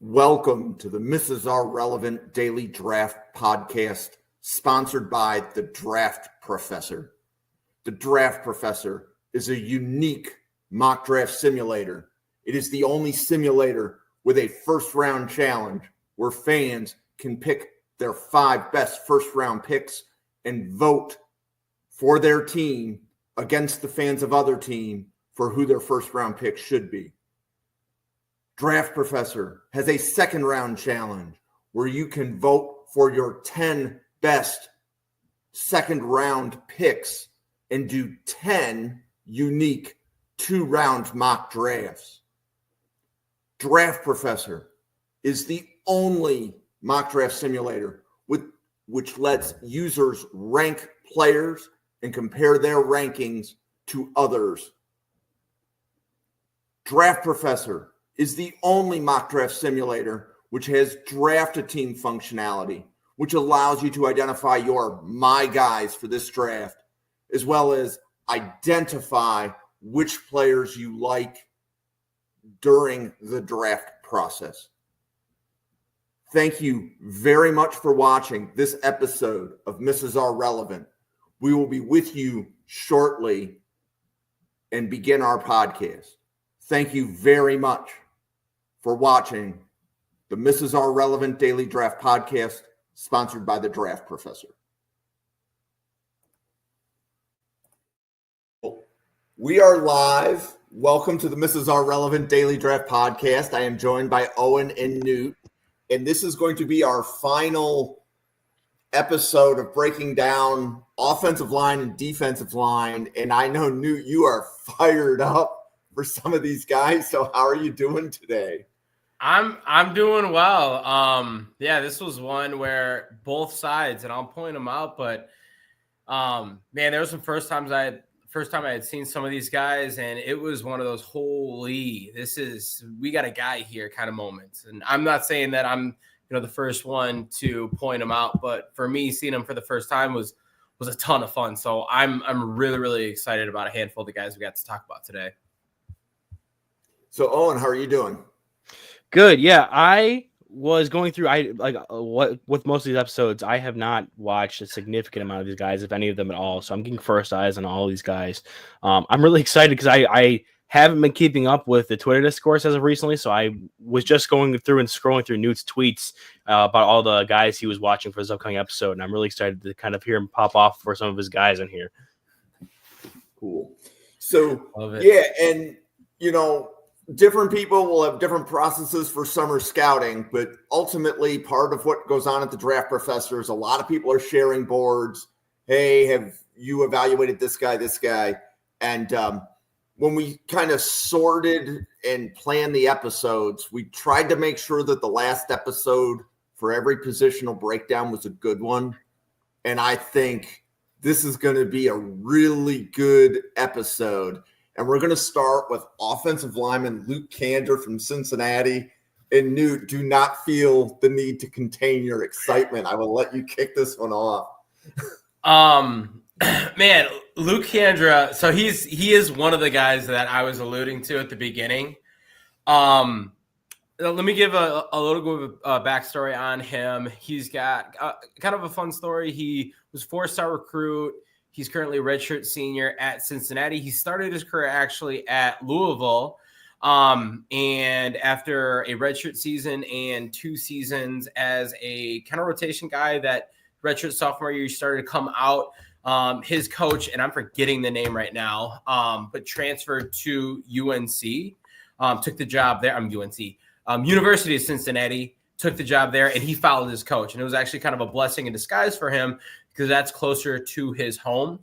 Welcome to the Mrs. R Relevant Daily Draft Podcast, sponsored by The Draft Professor. The Draft Professor is a unique mock draft simulator. It is the only simulator with a first-round challenge where fans can pick their 5 best first-round picks and vote for their team against the fans of other team for who their first-round pick should be. Draft Professor has a second-round challenge where you can vote for your 10 best second-round picks and do 10 unique 2-round mock drafts. Draft Professor is the only mock draft simulator which lets users rank players and compare their rankings to others. Draft Professor is the only mock draft simulator which has draft a team functionality, which allows you to identify your my guys for this draft, as well as identify which players you like during the draft process. Thank you very much for watching this episode of Mrs. R Relevant. We will be with you shortly and begin our podcast. Thank you very much for watching the Mrs. R Relevant Daily Draft Podcast, sponsored by the Draft Professor. We are live. Welcome to the Mrs. R Relevant Daily Draft Podcast. I am joined by Owen and Newt, and this is going to be our final episode of breaking down offensive line and defensive line. And I know, Newt, you are fired up for some of these guys. So how are you doing today? I'm doing well. This was one where both sides, and I'll point them out, but man, there was some first time I had seen some of these guys, and it was one of those holy, we got a guy here kind of moments. And I'm not saying that I'm the first one to point them out, but for me, seeing them for the first time was a ton of fun. So I'm really, really excited about a handful of the guys we got to talk about today. So Owen, how are you doing? Good. Yeah, I was going through. With most of these episodes, I have not watched a significant amount of these guys, if any of them at all. So I'm getting first eyes on all these guys. I'm really excited because I haven't been keeping up with the Twitter discourse as of recently. So I was just going through and scrolling through Newt's tweets about all the guys he was watching for his upcoming episode, and I'm really excited to kind of hear him pop off for some of his guys in here. Cool. So yeah, and different people will have different processes for summer scouting, but ultimately part of what goes on at the Draft Professor is a lot of people are sharing boards. Hey, have you evaluated this guy? And when we kind of sorted and planned the episodes, we tried to make sure that the last episode for every positional breakdown was a good one. And I think this is going to be a really good episode. And we're going to start with offensive lineman Luke Kandra from Cincinnati. And Newt, do not feel the need to contain your excitement. I will let you kick this one off. Man, Luke Kandra. So he is one of the guys that I was alluding to at the beginning. Let me give a little bit of a backstory on him. He's got kind of a fun story. He was 4-star recruit. He's currently a redshirt senior at Cincinnati. He started his career actually at Louisville. And after a redshirt season and 2 seasons as a kind of rotation guy, that redshirt sophomore year, he started to come out. His coach, and I'm forgetting the name right now, but transferred to UNC, took the job there. University of Cincinnati, took the job there, and he followed his coach. And it was actually kind of a blessing in disguise for him, because that's closer to his home.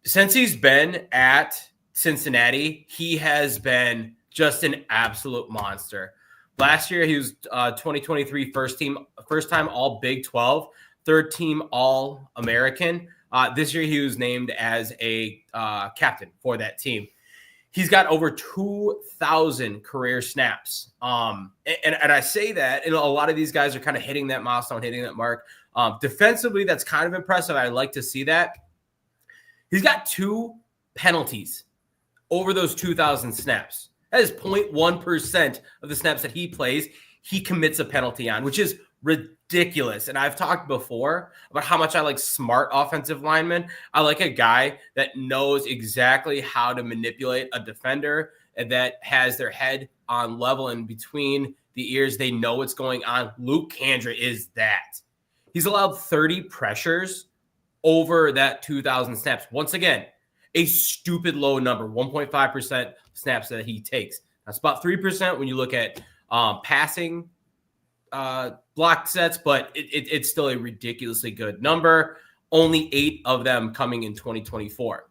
Since he's been at Cincinnati, he has been just an absolute monster. Last year, he was 2023 first time All Big 12, third team All American. This year, he was named as a captain for that team. He's got over 2,000 career snaps. And I say that, and a lot of these guys are kind of hitting that milestone, hitting that mark. Defensively, that's kind of impressive. I like to see that. He's got 2 penalties over those 2,000 snaps. That is 0.1% of the snaps that he plays, he commits a penalty on, which is ridiculous. And I've talked before about how much I like smart offensive linemen. I like a guy that knows exactly how to manipulate a defender and that has their head on level and between the ears. They know what's going on. Luke Kandra is that. He's allowed 30 pressures over that 2,000 snaps. Once again, a stupid low number, 1.5% snaps that he takes. That's about 3% when you look at passing block sets, but it's still a ridiculously good number. Only 8 of them coming in 2024.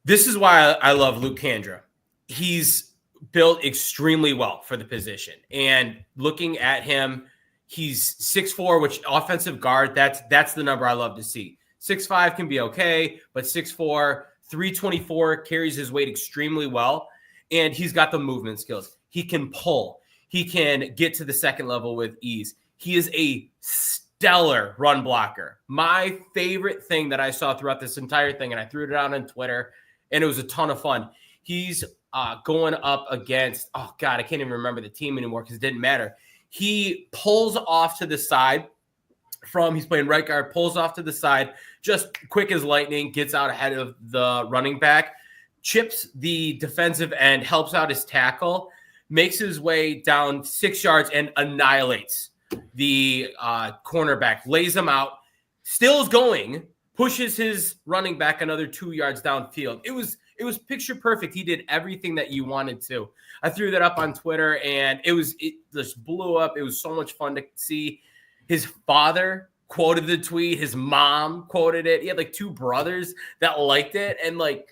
This is why I love Luke Kandra. He's built extremely well for the position. And looking at him, he's 6'4", which offensive guard, that's the number I love to see. 6'5" can be okay, but 6'4", 324 carries his weight extremely well. And he's got the movement skills. He can pull. He can get to the second level with ease. He is a stellar run blocker. My favorite thing that I saw throughout this entire thing, and I threw it out on Twitter, and it was a ton of fun. He's going up against, oh God, I can't even remember the team anymore because it didn't matter. He pulls off to the side he's playing right guard, pulls off to the side, just quick as lightning, gets out ahead of the running back, chips the defensive end, helps out his tackle, makes his way down 6 yards and annihilates the cornerback, lays him out, still is going, pushes his running back another 2 yards downfield. It was picture perfect. He did everything that you wanted to. I threw that up on Twitter, and it just blew up. It was so much fun to see. His father quoted the tweet. His mom quoted it. He had like 2 brothers that liked it. And like,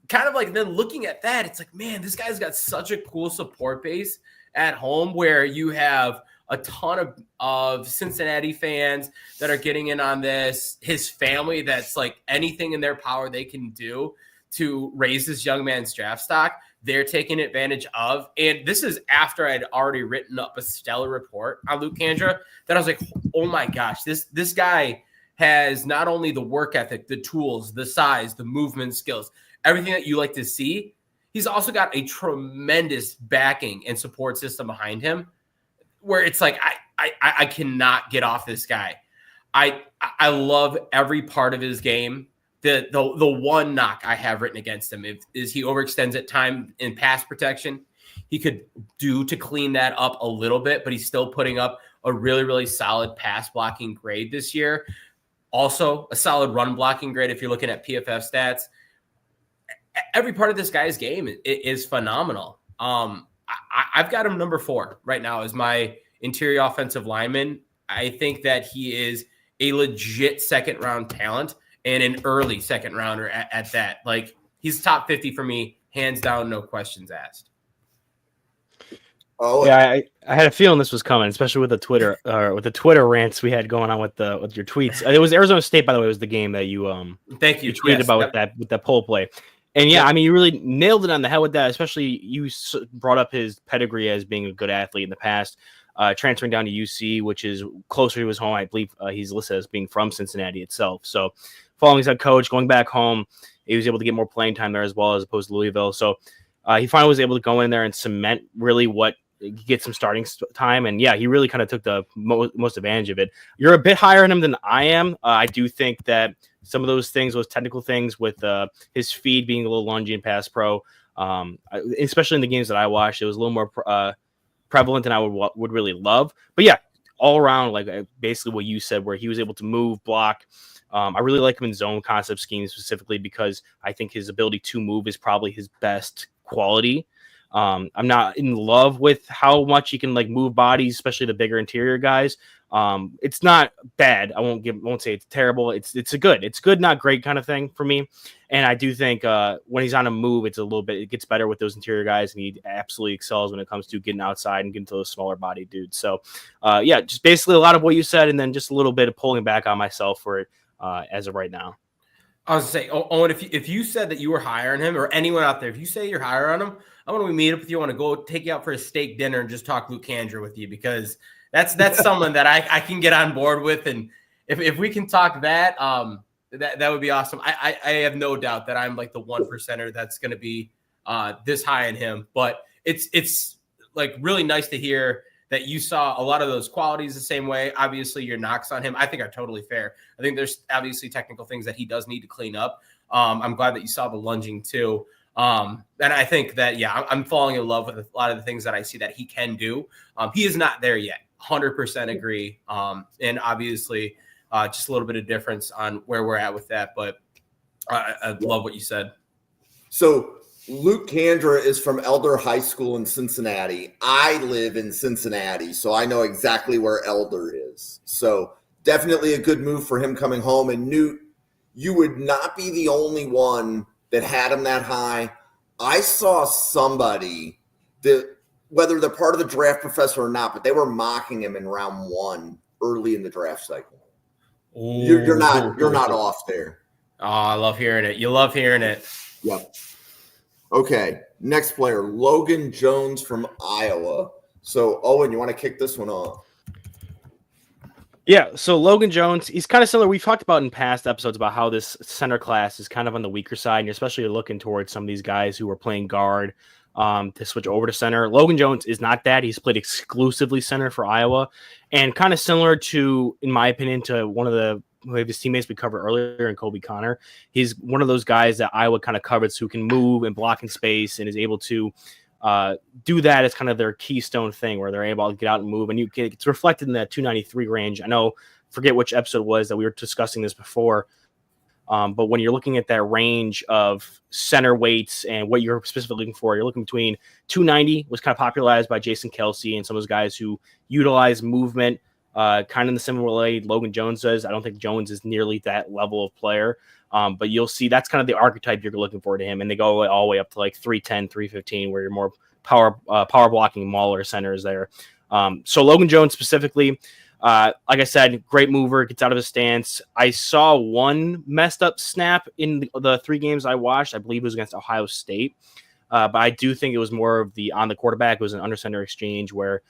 kind of like then looking at that, it's like, man, this guy's got such a cool support base at home where you have a ton of Cincinnati fans that are getting in on this. His family that's like anything in their power they can do to raise this young man's draft stock, they're taking advantage of. And this is after I'd already written up a stellar report on Luke Kandra that I was like, oh my gosh, this guy has not only the work ethic, the tools, the size, the movement skills, everything that you like to see. He's also got a tremendous backing and support system behind him where it's like, I cannot get off this guy. I love every part of his game. The one knock I have written against him is he overextends at time in pass protection. He could do to clean that up a little bit, but he's still putting up a really, really solid pass blocking grade this year. Also, a solid run blocking grade if you're looking at PFF stats. Every part of this guy's game is phenomenal. I've got him number 4 right now as my interior offensive lineman. I think that he is a legit second-round talent and an early second rounder at that. Like, he's top 50 for me, hands down, no questions asked. Oh yeah, I had a feeling this was coming, especially with the Twitter rants we had going on with your tweets. It was Arizona State, by the way, was the game that you thank you tweeted about with that poll play. And yeah, I mean, you really nailed it on the head with that. Especially you brought up his pedigree as being a good athlete in the past, transferring down to UC, which is closer to his home. I believe he's listed as being from Cincinnati itself. So following his head coach, going back home, he was able to get more playing time there as well as opposed to Louisville. So he finally was able to go in there and cement really what get some starting time. And yeah, he really kind of took the most advantage of it. You're a bit higher on him than I am. I do think that some of those things, those technical things with his feed being a little lungy and pass pro, especially in the games that I watched, it was a little more prevalent than I would really love. But yeah, all around, like basically what you said, where he was able to move, block. I really like him in zone concept schemes specifically because I think his ability to move is probably his best quality. I'm not in love with how much he can like move bodies, especially the bigger interior guys. It's not bad. I won't say it's terrible. It's good, not great kind of thing for me. And I do think when he's on a move, it gets better with those interior guys, and he absolutely excels when it comes to getting outside and getting to those smaller body dudes. So yeah, just basically a lot of what you said, and then just a little bit of pulling back on myself for it as of right now. I was going to say, Owen, if you said that you were higher on him, or anyone out there, if you say you're higher on him, I want to meet up with you. I want to go take you out for a steak dinner and just talk Luke Kandra with you, because that's someone that I can get on board with. And if we can talk that, that would be awesome. I have no doubt that I'm like the 1%er that's going to be this high in him. But it's like really nice to hear that you saw a lot of those qualities the same way. Obviously, your knocks on him, I think, are totally fair. I think there's obviously technical things that he does need to clean up. I'm glad that you saw the lunging too. And I think that, yeah, I'm falling in love with a lot of the things that I see that he can do. He is not there yet. 100% agree. And obviously, just a little bit of difference on where we're at with that. But I love what you said. So Luke Kandra is from Elder High School in Cincinnati. I live in Cincinnati, so I know exactly where Elder is. So definitely a good move for him coming home. And Newt, you would not be the only one that had him that high. I saw somebody that, whether they're part of the draft professor or not, but they were mocking him in round 1 early in the draft cycle. You're not off there. Oh, I love hearing it. You love hearing it. Yep. Okay, next player, Logan Jones from Iowa. So, Owen, you want to kick this one off? Yeah, so Logan Jones, he's kind of similar. We've talked about in past episodes about how this center class is kind of on the weaker side, and especially looking towards some of these guys who are playing guard to switch over to center. Logan Jones is not that. He's played exclusively center for Iowa, and kind of similar to, in my opinion, to one of his teammates we covered earlier in Kobe Connor. He's one of those guys that Iowa kind of covets who can move and block in space and is able to do that as kind of their keystone thing where they're able to get out and move. And it's reflected in that 293 range. I know, forget which episode it was that we were discussing this before. But when you're looking at that range of center weights and what you're specifically looking for, you're looking between 290 was kind of popularized by Jason Kelsey and some of those guys who utilize movement kind of in the similar way Logan Jones does. I don't think Jones is nearly that level of player. But you'll see that's kind of the archetype you're looking for to him. And they go all the way up to like 310, 315, where you're more power blocking mauler centers there. So Logan Jones specifically, like I said, great mover, gets out of his stance. I saw one messed up snap in the 3 games I watched. I believe it was against Ohio State. But I do think it was more of on the quarterback. It was an under center exchange where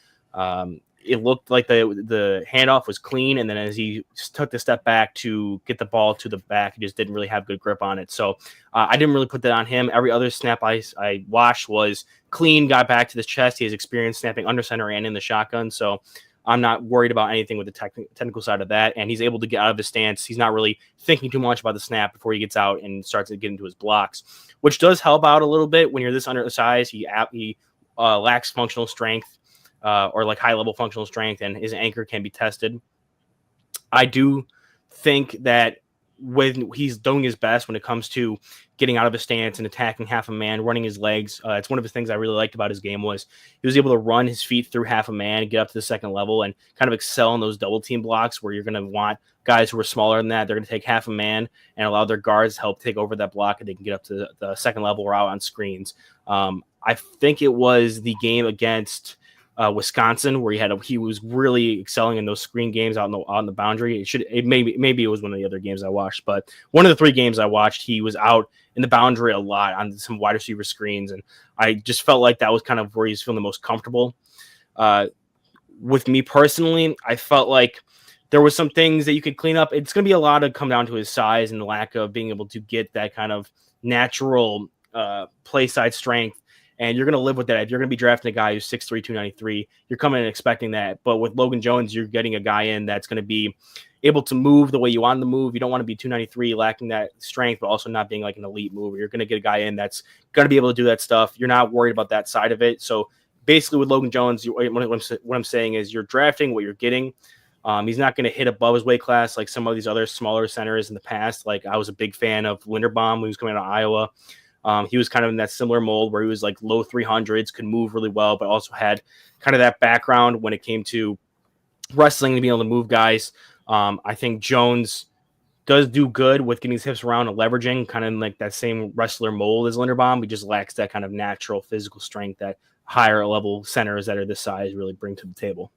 it looked like the handoff was clean, and then as he took the step back to get the ball to the back, he just didn't really have good grip on it. So I didn't really put that on him. Every other snap I watched was clean, got back to the chest. He has experience snapping under center and in the shotgun, so I'm not worried about anything with the technical side of that, and he's able to get out of his stance. He's not really thinking too much about the snap before he gets out and starts to get into his blocks, which does help out a little bit when you're this undersized. He lacks functional strength. Or like high-level functional strength, and his anchor can be tested. I do think that when he's doing his best when it comes to getting out of his stance and attacking half a man, running his legs, it's one of the things I really liked about his game was he was able to run his feet through half a man, get up to the second level, and kind of excel in those double team blocks where you're going to want guys who are smaller than that. They're going to take half a man and allow their guards to help take over that block, and they can get up to the second level or out on screens. I think it was the game against Wisconsin, where he was really excelling in those screen games out on the boundary. Maybe it was one of the other games I watched, but one of the 3 games I watched, he was out in the boundary a lot on some wide receiver screens, and I just felt like that was kind of where he's feeling the most comfortable. With me personally, I felt like there was some things that you could clean up. It's going to be a lot of come down to his size and the lack of being able to get that kind of natural play side strength. And you're going to live with that. If you're going to be drafting a guy who's 6'3", 293, you're coming in expecting that. But with Logan Jones, you're getting a guy in that's going to be able to move the way you want him to move. You don't want to be 293, lacking that strength, but also not being like an elite mover. You're going to get a guy in that's going to be able to do that stuff. You're not worried about that side of it. So basically with Logan Jones, what I'm saying is you're drafting what you're getting. He's not going to hit above his weight class like some of these other smaller centers in the past. Like I was a big fan of Linderbaum, who was coming out of Iowa. He was kind of in that similar mold where he was like low 300s, could move really well, but also had kind of that background when it came to wrestling and being able to move guys. I think Jones does do good with getting his hips around and leveraging, kind of like that same wrestler mold as Linderbaum. He just lacks that kind of natural physical strength that higher level centers that are this size really bring to the table.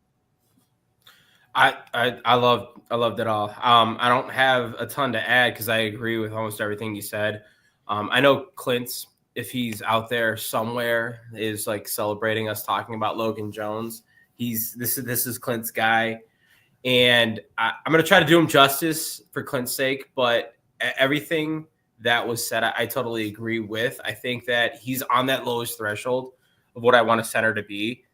I loved it all. I don't have a ton to add because I agree with almost everything you said. I know Clint's, if he's out there somewhere, is like celebrating us talking about Logan Jones. This is Clint's guy, and I'm going to try to do him justice for Clint's sake. But everything that was set, I totally agree with. I think that he's on that lowest threshold of what I want a center to be.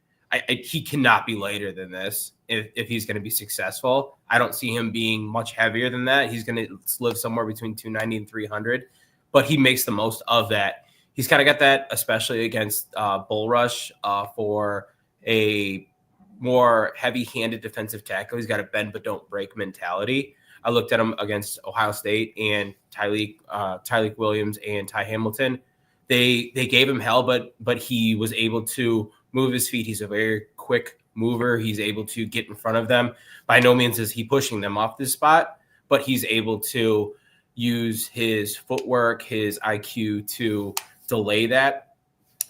He cannot be lighter than this if he's going to be successful. I don't see him being much heavier than that. He's going to live somewhere between 290 and 300, but he makes the most of that. He's kind of got that, especially against bull rush for a more heavy-handed defensive tackle. He's got a bend but don't break mentality. I looked at him against Ohio State and Tyleik Williams and Ty Hamilton. They gave him hell, but he was able to move his feet. He's a very quick mover. He's able to get in front of them. By no means is he pushing them off this spot, but he's able to use his footwork, his IQ to delay that.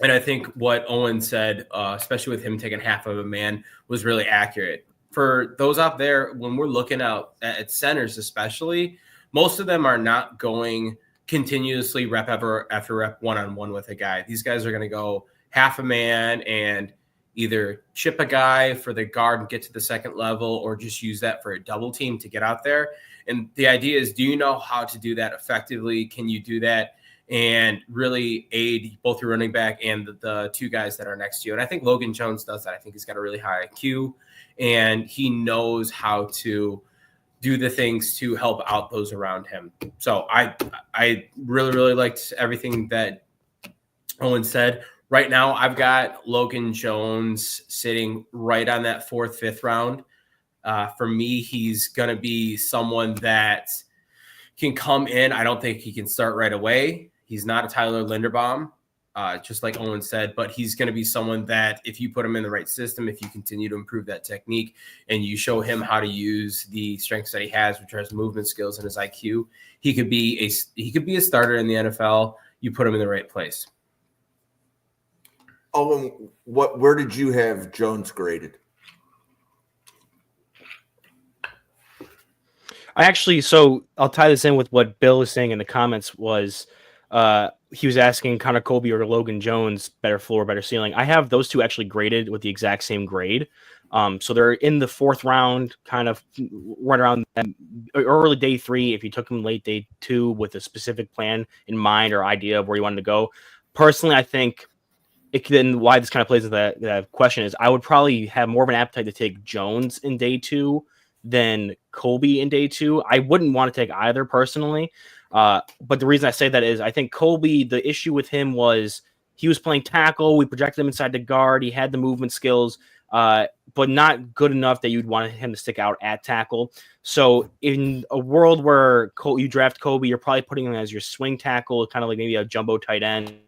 And I think what Owen said, especially with him taking half of a man, was really accurate. For those out there, when we're looking out at centers especially, most of them are not going continuously rep after rep one-on-one with a guy. These guys are going to go half a man and either chip a guy for the guard and get to the second level, or just use that for a double team to get out there. And the idea is, do you know how to do that effectively? Can you do that and really aid both your running back and the two guys that are next to you? And I think Logan Jones does that. I think he's got a really high IQ, and he knows how to do the things to help out those around him. So I really, really liked everything that Owen said. Right now, I've got Logan Jones sitting right on that 4th, 5th round. For me, he's going to be someone that can come in. I don't think he can start right away. He's not a Tyler Linderbaum, just like Owen said, but he's going to be someone that if you put him in the right system, if you continue to improve that technique and you show him how to use the strengths that he has, which are his movement skills and his IQ, he could be a starter in the NFL. You put him in the right place. Owen, where did you have Jones graded? So I'll tie this in with what Bill was saying in the comments. Was he was asking Connor Colby or Logan Jones, better floor, better ceiling. I have those two actually graded with the exact same grade. So they're in the 4th round, kind of right around early day 3. If you took them late day 2 with a specific plan in mind or idea of where you wanted to go. Personally, I think then why this kind of plays into that question is I would probably have more of an appetite to take Jones in day 2 than Colby in day 2. I wouldn't want to take either personally. But the reason I say that is I think Colby, the issue with him was he was playing tackle. We projected him inside the guard. He had the movement skills, but not good enough that you'd want him to stick out at tackle. So in a world where you draft Colby, you're probably putting him as your swing tackle, kind of like maybe a jumbo tight end.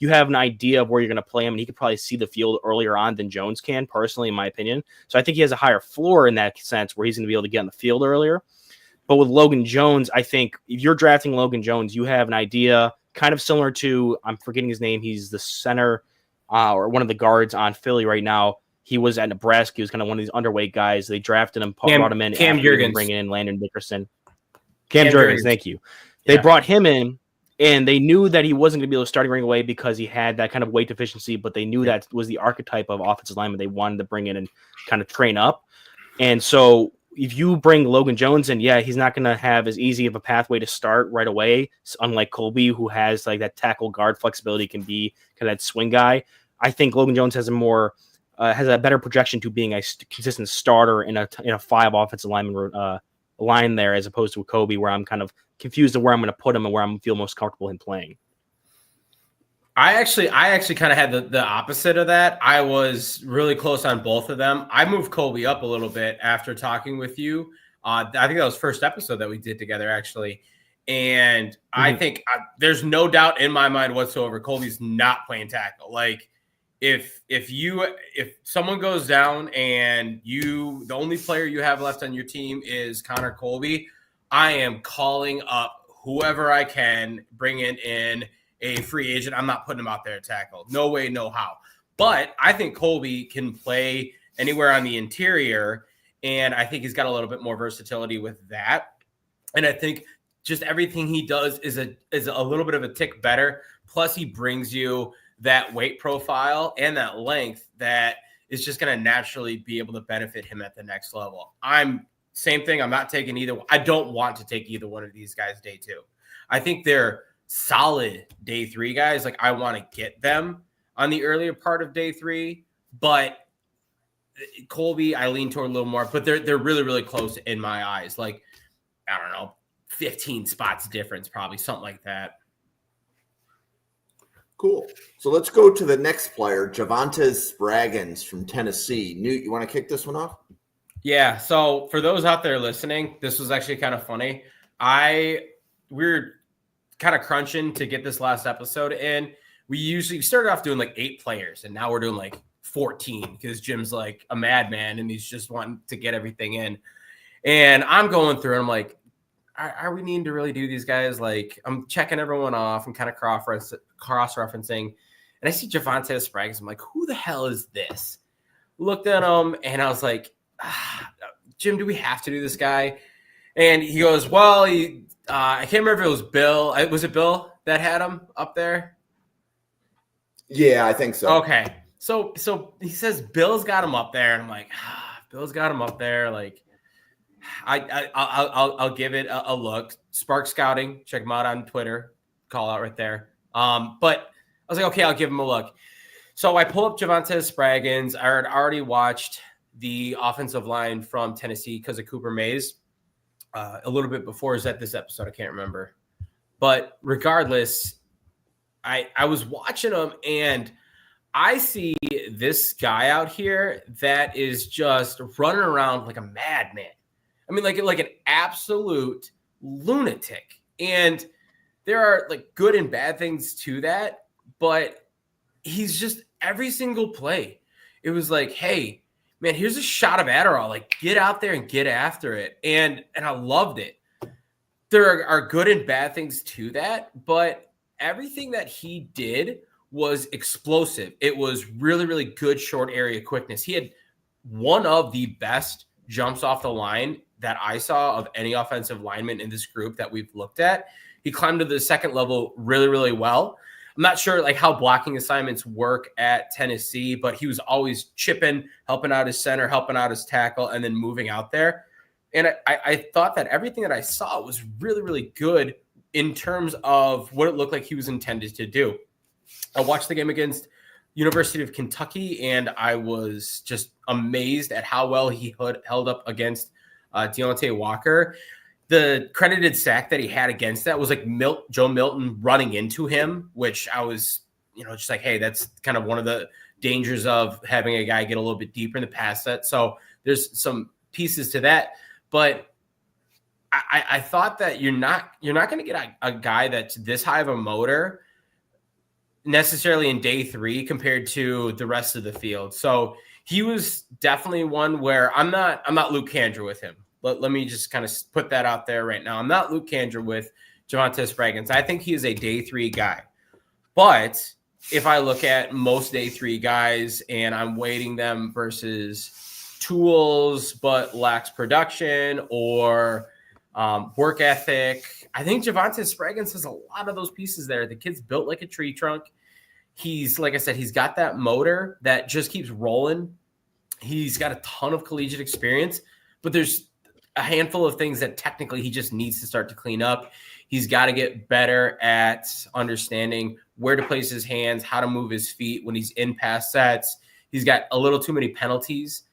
You have an idea of where you're going to play him, and he could probably see the field earlier on than Jones can, personally, in my opinion. So I think he has a higher floor in that sense where he's going to be able to get on the field earlier. But with Logan Jones, I think if you're drafting Logan Jones, you have an idea kind of similar to, I'm forgetting his name, he's the center or one of the guards on Philly right now. He was at Nebraska. He was kind of one of these underweight guys. They drafted him, brought him in. Cam Jurgens. Bringing in Landon Dickerson. Cam Jurgens, thank you. They brought him in, and they knew that he wasn't going to be able to start right away because he had that kind of weight deficiency, but they knew that was the archetype of offensive lineman they wanted to bring in and kind of train up. And so if you bring Logan Jones in, he's not going to have as easy of a pathway to start right away, unlike Colby, who has like that tackle guard flexibility, can be kind of that swing guy. I think Logan Jones has a better projection to being a consistent starter in a 5 offensive lineman line there, as opposed to a Colby, where I'm kind of confused of where I'm going to put him and where I'm feel most comfortable in playing. I actually kind of had the opposite of that. I was really close on both of them. I moved Colby up a little bit after talking with you. I think that was first episode that we did together, actually. And I think there's no doubt in my mind whatsoever Colby's not playing tackle. Like, if someone goes down and the only player you have left on your team is Connor Colby, I am calling up whoever I can, bringing in a free agent. I'm not putting him out there at tackle. No way, no how. But I think Colby can play anywhere on the interior, and I think he's got a little bit more versatility with that. And I think just everything he does is a little bit of a tick better. Plus, he brings you that weight profile and that length that is just going to naturally be able to benefit him at the next level. Same thing. I'm not taking either. I don't want to take either one of these guys day 2. I think they're solid day 3 guys. Like I want to get them on the earlier part of day 3, but Colby, I lean toward a little more, but they're really, really close in my eyes. Like, I don't know, 15 spots difference, probably something like that. Cool. So let's go to the next player, Javontez Spraggins from Tennessee. Newt, you want to kick this one off? Yeah. So for those out there listening, this was actually kind of funny. We're kind of crunching to get this last episode in. We started off doing like 8 players, and now we're doing like 14 because Jim's like a madman and he's just wanting to get everything in. And I'm going through and I'm like, are we needing to really do these guys? Like I'm checking everyone off and kind of cross-referencing. And I see Javontez Spraggins. I'm like, who the hell is this? Looked at him and I was like, Jim, do we have to do this guy? And he goes, well, I can't remember if it was Bill. Was it Bill that had him up there? Yeah, I think so. Okay. So he says Bill's got him up there. And I'm like, Bill's got him up there. Like, I'll give it a look. Spark Scouting, check him out on Twitter. Call out right there. But I was like, okay, I'll give him a look. So I pull up Javontez Spraggins. I had already watched the offensive line from Tennessee because of Cooper Mays a little bit before. Is that this episode? I can't remember. But regardless, I was watching him and I see this guy out here that is just running around like a madman. I mean, like an absolute lunatic. And there are like good and bad things to that, but he's just every single play. It was like, hey, man, here's a shot of Adderall. Like, get out there and get after it. And I loved it. There are good and bad things to that, but everything that he did was explosive. It was really, really good short area quickness. He had one of the best jumps off the line that I saw of any offensive lineman in this group that we've looked at. He climbed to the second level really, really well. I'm not sure like how blocking assignments work at Tennessee, but he was always chipping, helping out his center, helping out his tackle, and then moving out there. And I thought that everything that I saw was really, really good in terms of what it looked like he was intended to do. I watched the game against University of Kentucky, and I was just amazed at how well he held up against Deontay Walker. The credited sack that he had against that was like Joe Milton running into him, which I was, just like, hey, that's kind of one of the dangers of having a guy get a little bit deeper in the pass set. So there's some pieces to that, but I thought that you're not going to get a guy that's this high of a motor necessarily in day 3 compared to the rest of the field. So he was definitely one where I'm not Luke Kandra with him. Let me just kind of put that out there right now. I'm not Luke Kandra with Javontez Spraggins. I think he is a day 3 guy. But if I look at most day 3 guys and I'm weighting them versus tools but lacks production or work ethic, I think Javontez Spraggins has a lot of those pieces there. The kid's built like a tree trunk. He's, like I said, he's got that motor that just keeps rolling. He's got a ton of collegiate experience, but there's a handful of things that technically he just needs to start to clean up. He's got to get better at understanding where to place his hands, how to move his feet when he's in pass sets. He's got a little too many penalties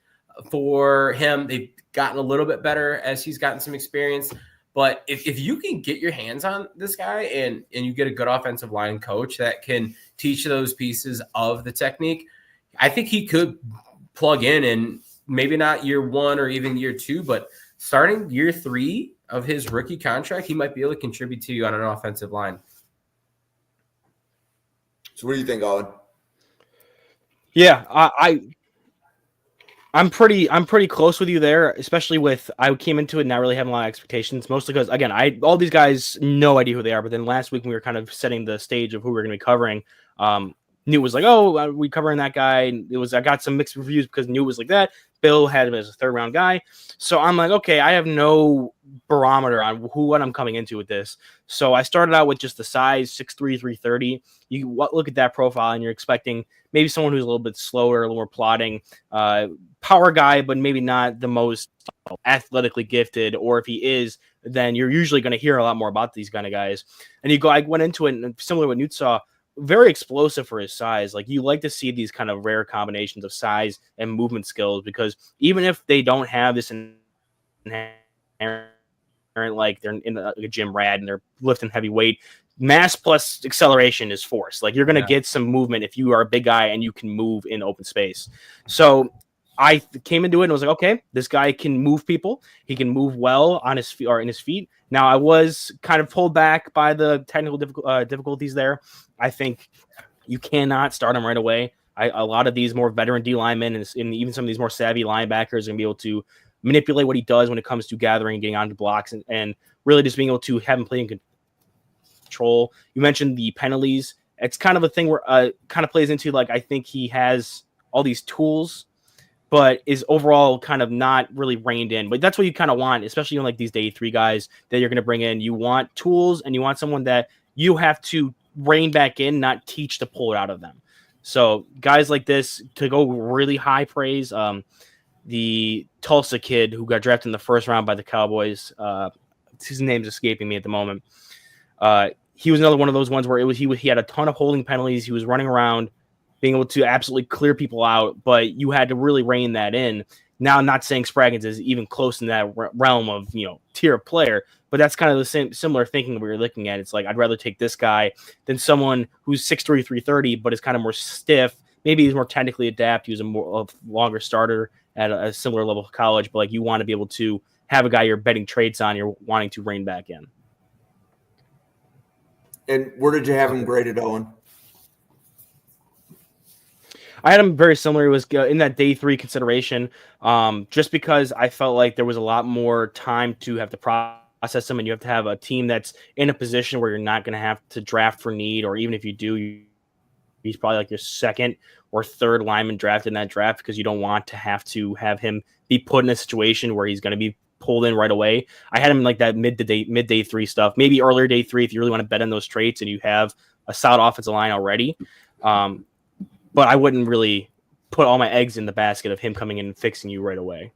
for him. They've gotten a little bit better as he's gotten some experience. But if you can get your hands on this guy and you get a good offensive line coach that can teach those pieces of the technique, I think he could plug in and maybe not year 1 or even year 2, but starting year 3 of his rookie contract, he might be able to contribute to you on an offensive line. So what do you think, Owen? Yeah, I'm pretty close with you there, especially with I came into it not really having a lot of expectations, mostly because again, all these guys no idea who they are. But then last week when we were kind of setting the stage of who we're going to be covering, Newt was like, "Oh, we covering that guy." And I got some mixed reviews because Newt was like that. Bill had him as a 3rd round guy. So I'm like, okay, I have no barometer on what I'm coming into with this. So I started out with just the size, 6'3", 330. You look at that profile and you're expecting maybe someone who's a little bit slower, a little more plodding, power guy, but maybe not the most athletically gifted. Or if he is, then you're usually going to hear a lot more about these kind of guys. And I went into it, and similar to what Newt saw, very explosive for his size. Like, you like to see these kind of rare combinations of size and movement skills, because even if they don't have this inherent, like they're in a gym rat and they're lifting heavy weight, mass plus acceleration is force. Like, you're going to get some movement if you are a big guy and you can move in open space. So I came into it and was like, okay, this guy can move people. He can move well on his feet or in his feet. Now, I was kind of pulled back by the technical difficulties there. I think you cannot start him right away. A lot of these more veteran D linemen and even some of these more savvy linebackers are going to be able to manipulate what he does when it comes to gathering and getting onto blocks and really just being able to have him play in control. You mentioned the penalties. It's kind of a thing where kind of plays into, like, I think he has all these tools, but is overall kind of not really reined in. But that's what you kind of want, especially on like these day 3 guys that you're going to bring in. You want tools, and you want someone that you have to rein back in, not teach to pull it out of them. So guys like this, to go really high praise, the Tulsa kid who got drafted in the 1st round by the Cowboys, his name's escaping me at the moment. He was another one of those ones where he had a ton of holding penalties. He was running around, being able to absolutely clear people out, but you had to really rein that in. Now, I'm not saying Spraggins is even close in that realm of, tier player, but that's kind of the similar thinking we were looking at. It's like, I'd rather take this guy than someone who's 6'3", 330, but is kind of more stiff. Maybe he's more technically adept. He was a longer starter at a similar level of college, but like, you want to be able to have a guy you're betting traits on, you're wanting to rein back in. And where did you have him graded, Owen? I had him very similar. It was in that day 3 consideration, just because I felt like there was a lot more time to have to process him, and you have to have a team that's in a position where you're not going to have to draft for need, or even if you do, he's probably like your 2nd or 3rd lineman drafted in that draft, because you don't want to have him be put in a situation where he's going to be pulled in right away. I had him like that mid day 3 stuff, maybe earlier day 3 if you really want to bet on those traits and you have a solid offensive line already. But I wouldn't really put all my eggs in the basket of him coming in and fixing you right away.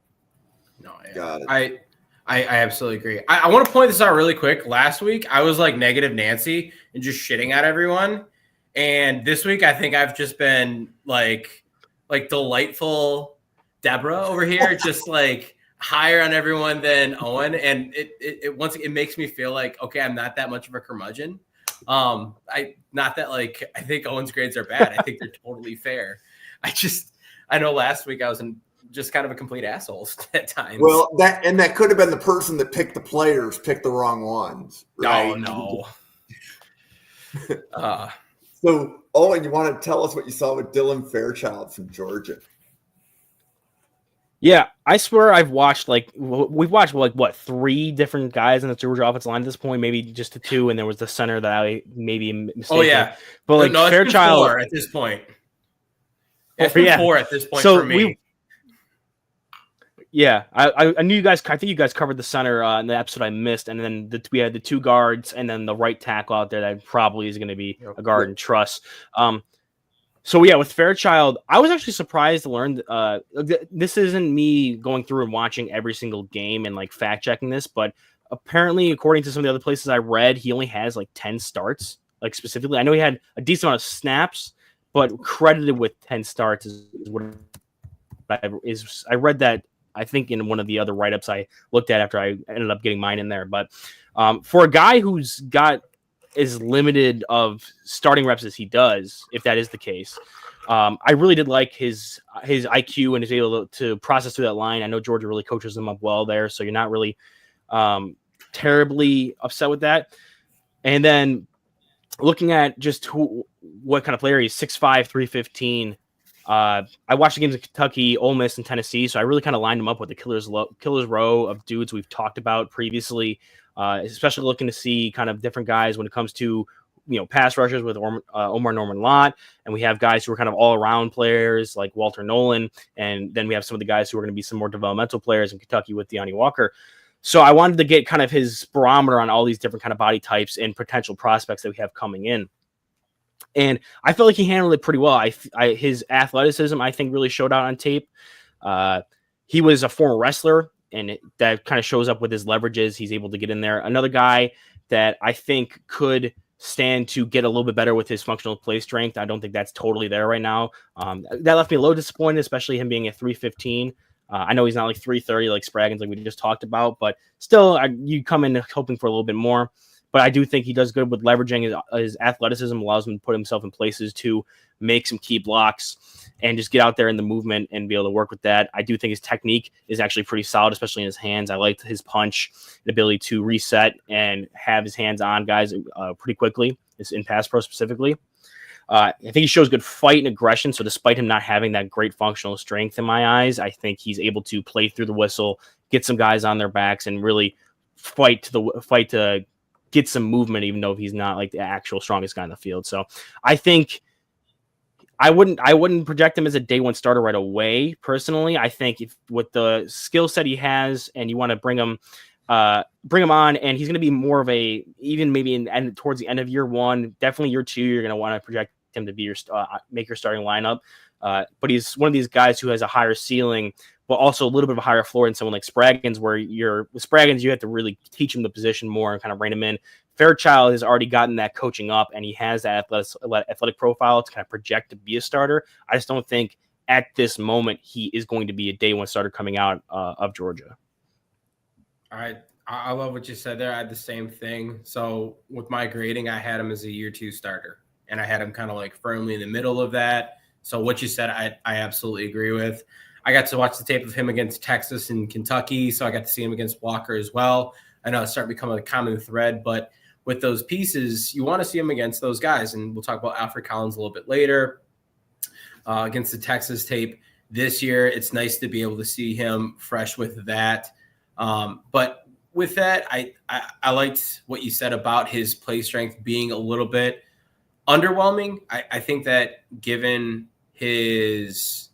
No, Got it. I absolutely agree. I want to point this out really quick. Last week, I was like negative Nancy and just shitting at everyone. And this week, I think I've just been like delightful Deborah over here, just like higher on everyone than Owen. And it makes me feel like, okay, I'm not that much of a curmudgeon. Not that like I think Owen's grades are bad. I think they're totally fair. I know last week I was just kind of a complete asshole at times. Well, that could have been the person that picked the players, picked the wrong ones. Right? Oh no. So, Owen, you want to tell us what you saw with Dylan Fairchild from Georgia? Yeah, I swear we've watched 3 different guys in the Georgia offensive line at this point, maybe just the 2, and there was the center that I maybe mistaken. Oh yeah, but like no, Fairchild 4 at this point. It's been 4 at this point so for me. I knew you guys. I think you guys covered the center in the episode I missed, and then we had the 2 guards, and then the right tackle out there that probably is going to be a guard and Truss. So yeah, with Fairchild, I was actually surprised to learn. This isn't me going through and watching every single game and like fact checking this, but apparently, according to some of the other places I read, he only has like 10 starts. Like specifically, I know he had a decent amount of snaps, but credited with 10 starts is what I read that. I think in one of the other write-ups I looked at after I ended up getting mine in there. But for a guy who's got as limited of starting reps as he does, if that is the case, I really did like his IQ and his able to process through that line. I know Georgia really coaches him up well there, so you're not really terribly upset with that. And then looking at just what kind of player he is, 6'5", 315. I watched the games in Kentucky, Ole Miss, and Tennessee, so I really kind of lined him up with the killer's row of dudes we've talked about previously, especially looking to see kind of different guys when it comes to pass rushers with Omar Norman Lott, and we have guys who are kind of all around players like Walter Nolan, and then we have some of the guys who are going to be some more developmental players in Kentucky with Deonte Walker. So I wanted to get kind of his barometer on all these different kind of body types and potential prospects that we have coming in. And I felt like he handled it pretty well. His athleticism, I think, really showed out on tape. He was a former wrestler, and that kind of shows up with his leverages. He's able to get in there. Another guy that I think could stand to get a little bit better with his functional play strength. I don't think that's totally there right now. That left me a little disappointed, especially him being at 315. I know he's not like 330 like Spraggins, like we just talked about, but still, you come in hoping for a little bit more. But I do think he does good with leveraging his athleticism, allows him to put himself in places to make some key blocks and just get out there in the movement and be able to work with that. I do think his technique is actually pretty solid, especially in his hands. I liked his punch, the ability to reset and have his hands on guys pretty quickly, in pass pro specifically. I think he shows good fight and aggression. So despite him not having that great functional strength in my eyes, I think he's able to play through the whistle, get some guys on their backs, and really fight to get some movement, even though he's not like the actual strongest guy in the field. So I think I wouldn't project him as a day one starter right away. Personally, I think if with the skill set he has, and you want to bring him on, and he's going to be more of a, even maybe towards the end of year one, definitely year two, you're going to want to project him to be your make your starting lineup. But he's one of these guys who has a higher ceiling, but also a little bit of a higher floor than someone like Spraggins, where with Spraggins, you have to really teach him the position more and kind of rein him in. Fairchild has already gotten that coaching up, and he has that athletic profile to kind of project to be a starter. I just don't think at this moment he is going to be a day one starter coming out of Georgia. All right. I love what you said there. I had the same thing. So with my grading, I had him as a year two starter, and I had him kind of like firmly in the middle of that. So what you said, I absolutely agree with. I got to watch the tape of him against Texas and Kentucky, so I got to see him against Walker as well. I know it's starting to become a common thread, but with those pieces, you want to see him against those guys. And we'll talk about Alfred Collins a little bit later against the Texas tape this year. It's nice to be able to see him fresh with that. But with that, I liked what you said about his play strength being a little bit underwhelming. I think that given his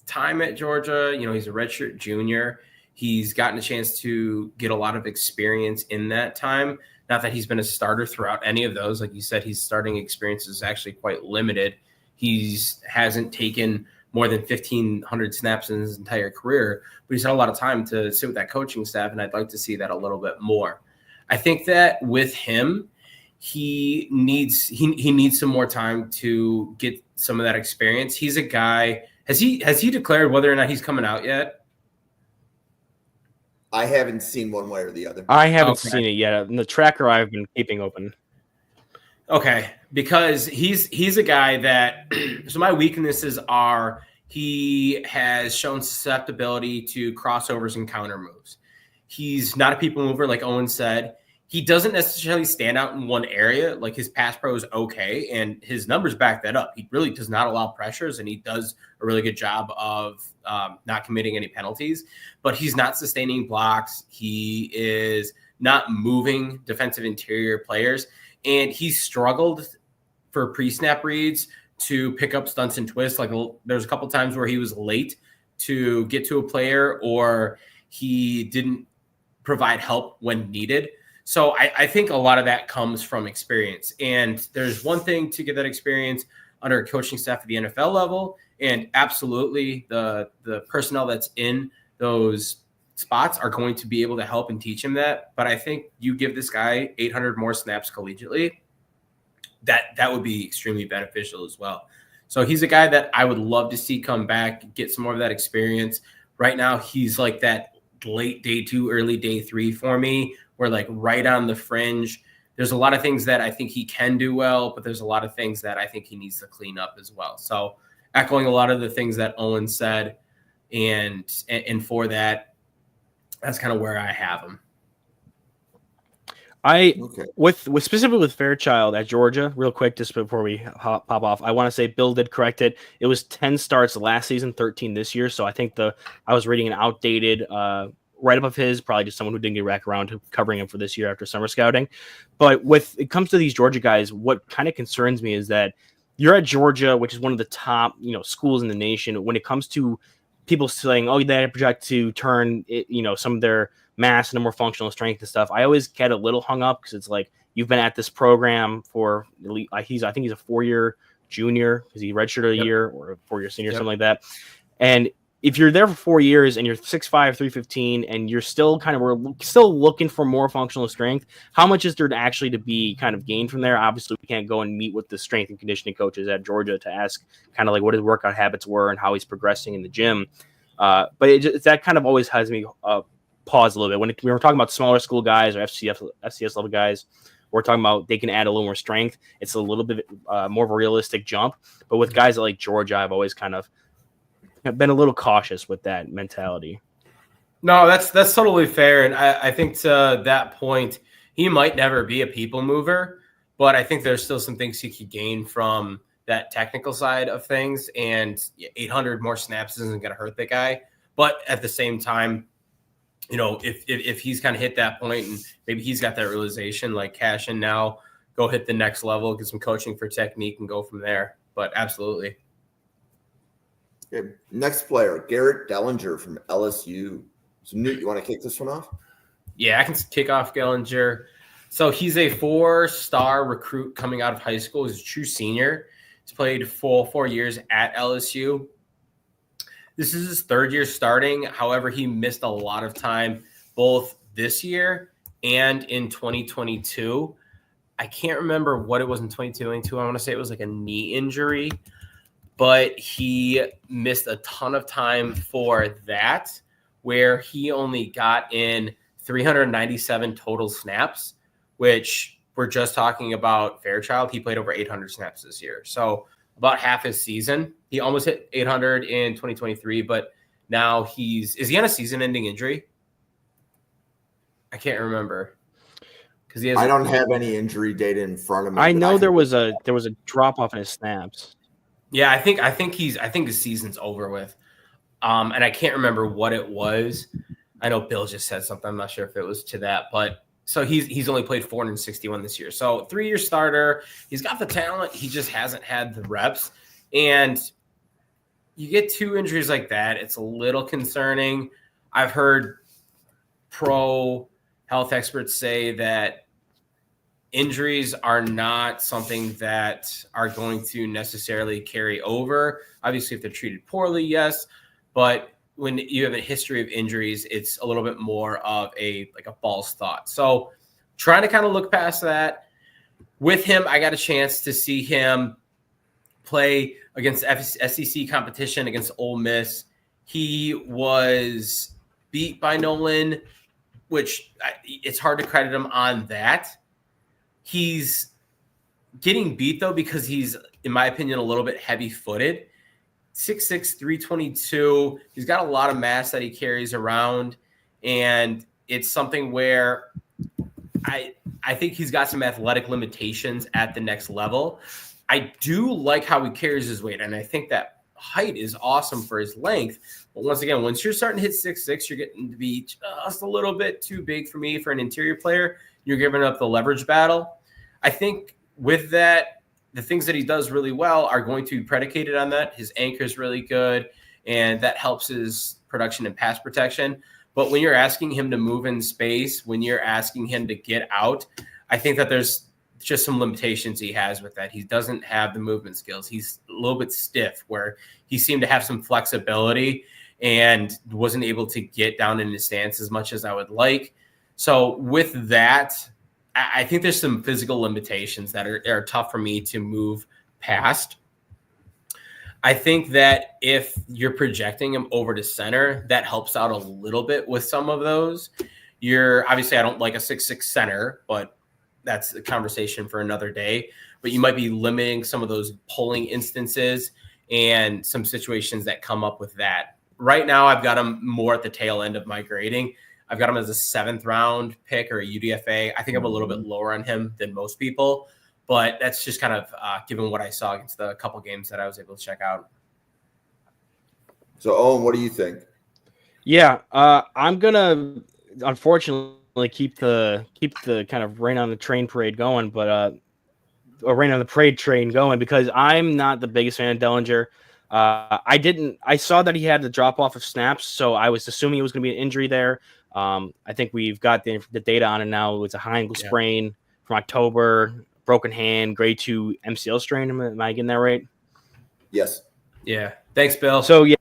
time at Georgia, he's a redshirt junior. He's gotten a chance to get a lot of experience in that time. Not that he's been a starter throughout any of those. Like you said, his starting experience is actually quite limited. He hasn't taken more than 1,500 snaps in his entire career, but he's had a lot of time to sit with that coaching staff, and I'd like to see that a little bit more. I think that with him, he needs some more time to get some of that experience. He's a guy. Has he declared whether or not he's coming out yet? I haven't seen one way or the other. I haven't seen it yet. And the tracker I've been keeping open. Okay, because he's a guy that so my weaknesses are he has shown susceptibility to crossovers and counter moves. He's not a people mover, like Owen said. He doesn't necessarily stand out in one area. Like his pass pro is okay, and his numbers back that up. He really does not allow pressures, and he does a really good job of not committing any penalties. But he's not sustaining blocks. He is not moving defensive interior players, and he struggled for pre-snap reads to pick up stunts and twists. Like there's a couple times where he was late to get to a player, or he didn't provide help when needed. So I think a lot of that comes from experience. And there's one thing to get that experience under a coaching staff at the NFL level. And absolutely the personnel that's in those spots are going to be able to help and teach him that. But I think you give this guy 800 more snaps collegiately, that would be extremely beneficial as well. So he's a guy that I would love to see come back, get some more of that experience. Right now, he's like that late day 2, early day 3 for me. We're like right on the fringe. There's a lot of things that I think he can do well, but there's a lot of things that I think he needs to clean up as well. So echoing a lot of the things that Owen said, and for that, that's kind of where I have him. With specifically with Fairchild at Georgia, real quick, just before we pop off, I want to say Bill did correct it. It was 10 starts last season, 13 this year. So I think I was reading an outdated right above his, probably just someone who didn't get back around to covering him for this year after summer scouting. But with it comes to these Georgia guys, what kind of concerns me is that you're at Georgia, which is one of the top, schools in the nation. When it comes to people saying, "Oh, they project to turn it, some of their mass into more functional strength and stuff," I always get a little hung up because it's like you've been at this program for I think he's a 4-year junior because he redshirted a year, or a 4-year senior, something like that. And if you're there for 4 years and you're 6'5", 315, and you're still we're still looking for more functional strength, how much is there actually to be kind of gained from there? Obviously, we can't go and meet with the strength and conditioning coaches at Georgia to ask kind of like what his workout habits were and how he's progressing in the gym. But that kind of always has me pause a little bit. When we're talking about smaller school guys or FCS level guys, we're talking about they can add a little more strength. It's a little bit more of a realistic jump. But with guys like Georgia, I've always kind of been a little cautious with that mentality. No, that's totally fair. And I think to that point, he might never be a people mover, but I think there's still some things he could gain from that technical side of things. And 800 more snaps isn't going to hurt the guy. But at the same time, if he's kind of hit that point and maybe he's got that realization, like cash in now, go hit the next level, get some coaching for technique and go from there. But absolutely. Okay. Next player, Garrett Dellinger from LSU. So Newt, you want to kick this one off? Yeah, I can kick off Dellinger. So he's a 4-star recruit coming out of high school. He's a true senior. He's played full 4 years at LSU. This is his 3rd year starting. However, he missed a lot of time both this year and in 2022. I can't remember what it was in 2022. I want to say it was like a knee injury, but he missed a ton of time for that, where he only got in 397 total snaps, which we're just talking about Fairchild. He played over 800 snaps this year. So about half his season. He almost hit 800 in 2023, but now is he on a season-ending injury? I can't remember. I don't have any injury data in front of me. I know there was a drop off in his snaps. Yeah, I think his season's over with. And I can't remember what it was. I know Bill just said something. I'm not sure if it was to that, but so he's only played 461 this year. So 3-year starter. He's got the talent. He just hasn't had the reps. And you get 2 injuries like that, it's a little concerning. I've heard pro health experts say that injuries are not something that are going to necessarily carry over. Obviously, if they're treated poorly, yes. But when you have a history of injuries, it's a little bit more of a false thought. So trying to kind of look past that. With him, I got a chance to see him play against SEC competition against Ole Miss. He was beat by Nolan, which it's hard to credit him on that. He's getting beat, though, because he's, in my opinion, a little bit heavy-footed. 6'6", 322. He's got a lot of mass that he carries around, and it's something where I think he's got some athletic limitations at the next level. I do like how he carries his weight, and I think that height is awesome for his length. But once again, once you're starting to hit 6'6", you're getting to be just a little bit too big for me for an interior player. You're giving up the leverage battle. I think with that, the things that he does really well are going to be predicated on that. His anchor is really good, and that helps his production and pass protection. But when you're asking him to move in space, when you're asking him to get out, I think that there's just some limitations he has with that. He doesn't have the movement skills. He's a little bit stiff, where he seemed to have some flexibility and wasn't able to get down in his stance as much as I would like. So with that, I think there's some physical limitations that are tough for me to move past. I think that if you're projecting him over to center, that helps out a little bit with some of those. Obviously, I don't like a 6'6" center, but that's a conversation for another day. But you might be limiting some of those pulling instances and some situations that come up with that. Right now, I've got him more at the tail end of my grading. I've got him as a 7th round pick or a UDFA. I think I'm a little bit lower on him than most people, but that's just kind of given what I saw against the couple games that I was able to check out. So, Owen, what do you think? Yeah, I'm gonna unfortunately keep the kind of rain on the train parade going, but or rain on the parade train going because I'm not the biggest fan of Dellinger. I saw that he had the drop off of snaps, so I was assuming it was going to be an injury there. I think we've got the data on it now. It's a high ankle sprain from October, broken hand, grade 2 MCL strain. Am I getting that right? Yes. Yeah. Thanks, Bill. So yeah,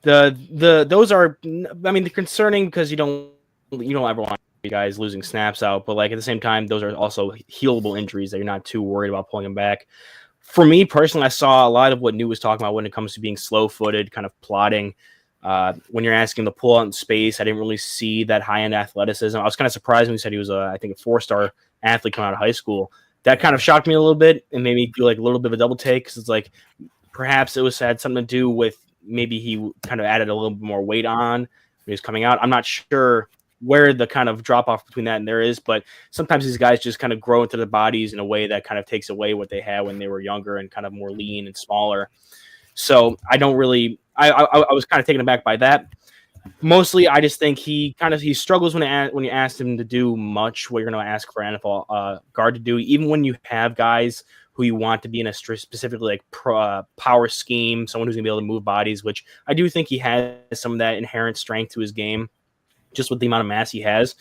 those are, I mean, they're concerning because you don't ever want you guys losing snaps out, but like at the same time, those are also healable injuries that you're not too worried about pulling them back. For me personally, I saw a lot of what Newt was talking about when it comes to being slow-footed, kind of plotting. When you're asking him to pull out in space, I didn't really see that high-end athleticism. I was kind of surprised when he said he was, I think, a 4-star athlete coming out of high school. That kind of shocked me a little bit and made me feel like a little bit of a double take because it's like perhaps it had something to do with maybe he kind of added a little bit more weight on when he was coming out. I'm not sure where the kind of drop off between that and there is, but sometimes these guys just kind of grow into their bodies in a way that kind of takes away what they had when they were younger and kind of more lean and smaller. So I don't really, I was kind of taken aback by that. Mostly, I just think he struggles when you ask him to do much what you're going to ask for an NFL guard to do, even when you have guys who you want to be in a specifically like power scheme, someone who's going to be able to move bodies, which I do think he has some of that inherent strength to his game, just with the amount of mass he has.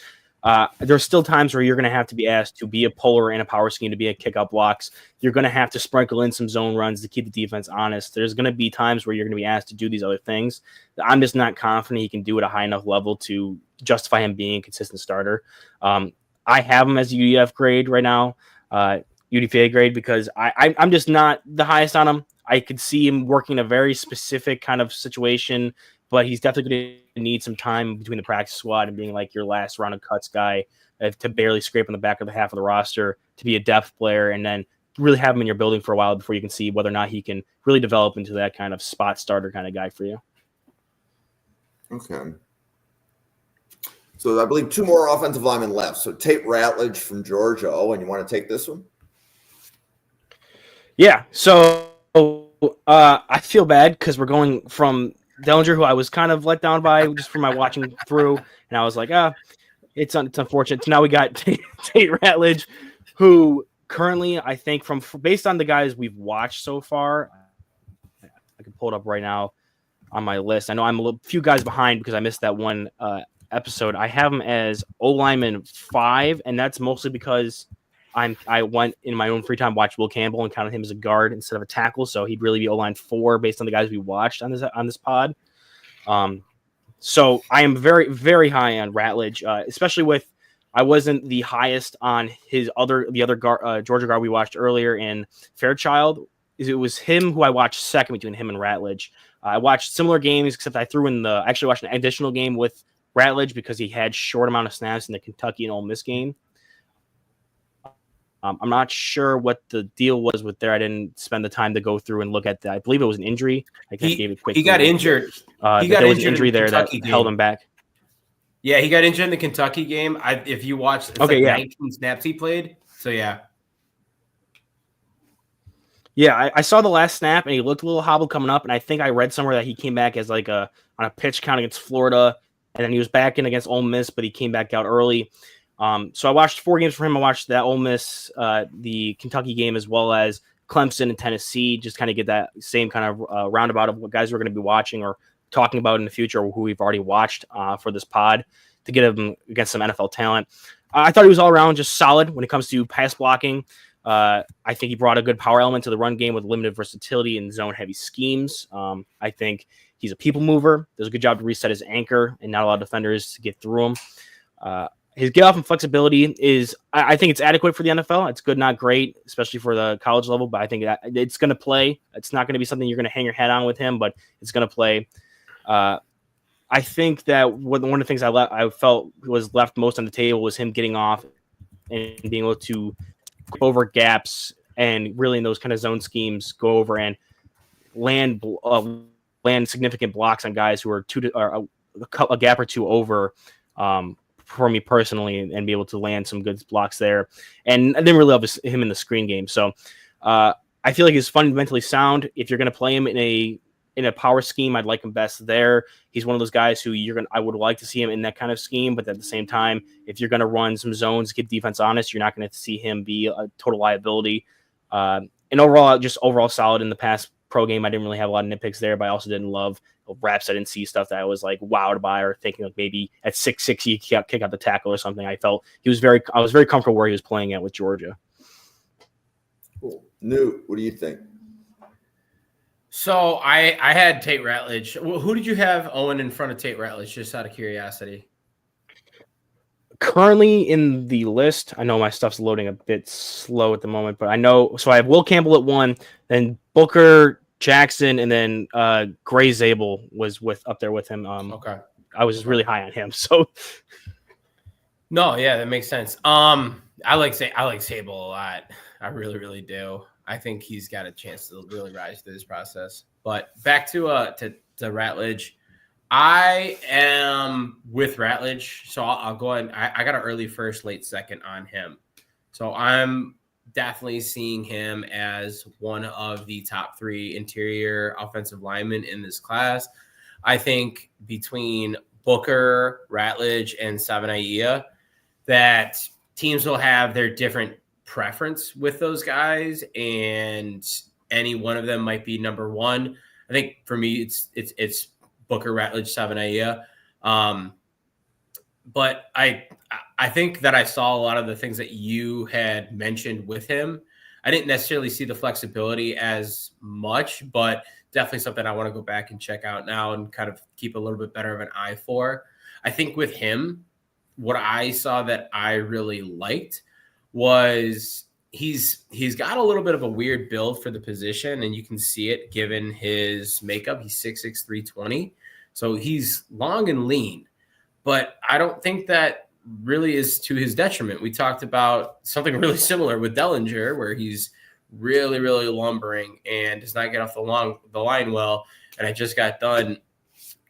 There's still times where you're going to have to be asked to be a puller in a power scheme, to be a kick-out blocks. You're going to have to sprinkle in some zone runs to keep the defense honest. There's going to be times where you're going to be asked to do these other things. I'm just not confident he can do it at a high enough level to justify him being a consistent starter. I have him as a UDF grade right now, UDFA grade, because I'm just not the highest on him. I could see him working a very specific kind of situation, but he's definitely going to need some time between the practice squad and being like your last round of cuts guy to barely scrape on the back of the half of the roster to be a depth player and then really have him in your building for a while before you can see whether or not he can really develop into that kind of spot starter kind of guy for you. Okay. So I believe 2 more offensive linemen left. So Tate Ratledge from Georgia. Owen, you want to take this one? Yeah. So I feel bad because we're going from Dellinger, who I was kind of let down by just from my watching through, and I was like, it's unfortunate. So now we got Tate Ratledge, who currently, I think, from based on the guys we've watched so far, I can pull it up right now on my list. I know I'm a few guys behind because I missed that one episode. I have him as O-lineman 5, and that's mostly because I went in my own free time, watched Will Campbell and counted him as a guard instead of a tackle. So he'd really be O-line 4 based on the guys we watched on this pod. So I am very, very high on Ratledge, especially with I wasn't the highest on the other Georgia guard we watched earlier in Fairchild. It was him who I watched second between him and Ratledge. I watched similar games, except I actually watched an additional game with Ratledge because he had short amount of snaps in the Kentucky and Ole Miss game. I'm not sure what the deal was with there. I didn't spend the time to go through and look at that. I believe it was an injury. He got injured. He got injured there that held him back. Yeah, he got injured in the Kentucky game. If you watch, it's 19 snaps he played. So yeah. Yeah, I saw the last snap and he looked a little hobbled coming up, and I think I read somewhere that he came back as like on a pitch count against Florida, and then he was back in against Ole Miss, but he came back out early. So I watched 4 games for him. I watched that Ole Miss, the Kentucky game, as well as Clemson and Tennessee, just kind of get that same kind of roundabout of what guys we're going to be watching or talking about in the future, or who we've already watched for this pod to get him against some NFL talent. I thought he was all around just solid when it comes to pass blocking. I think he brought a good power element to the run game with limited versatility in zone heavy schemes. I think he's a people mover. Does a good job to reset his anchor and not allow defenders to get through him. His get off and flexibility is, I think it's adequate for the NFL. It's good, not great, especially for the college level, but I think it's going to play. It's not going to be something you're going to hang your head on with him, but it's going to play. I think that one of the things I felt was left most on the table was him getting off and being able to go over gaps and really in those kind of zone schemes go over and land significant blocks on guys who are a gap or two over for me personally, and be able to land some good blocks there. And I didn't really love him in the screen game. So I feel like he's fundamentally sound. If you're going to play him in a in a power scheme, I'd like him best there. He's one of those guys who I would like to see him in that kind of scheme, but at the same time, if you're going to run some zones, get defense honest, you're not going to see him be a total liability. And overall solid in the past pro game. I didn't really have a lot of nitpicks there, but I also didn't love reps. I didn't see stuff that I was like wowed by or thinking like maybe at 6'6" he kick out the tackle or something. I was very comfortable where he was playing at with Georgia. Cool. Newt, what do you think? So I had Tate Ratledge. Who did you have, Owen, in front of Tate Ratledge, just out of curiosity? Currently in the list, I know my stuff's loading a bit slow at the moment, but I know. So I have Will Campbell at 1, then Booker, Jackson, and then Gray Zabel was up there with him. Okay. I was really high on him. So no, yeah, that makes sense. I like Zabel a lot. I really, really do. I think he's got a chance to really rise through this process. But back to Ratledge. I am with Ratledge, so I'll go ahead. I got an early first, late second on him. So I'm definitely seeing him as one of the top 3 interior offensive linemen in this class. I think between Booker, Ratledge, and Savanaia, that teams will have their different preference with those guys, and any one of them might be number 1. I think for me, it's Booker, Ratledge, Savanaia. But I think that I saw a lot of the things that you had mentioned with him. I didn't necessarily see the flexibility as much, but definitely something I want to go back and check out now and kind of keep a little bit better of an eye for. I think with him, what I saw that I really liked was he's got a little bit of a weird build for the position, and you can see it given his makeup. He's 6'6", 320. So he's long and lean, but I don't think that really is to his detriment. We talked about something really similar with Dellinger, where he's really, really lumbering and does not get off the line well. And I just got done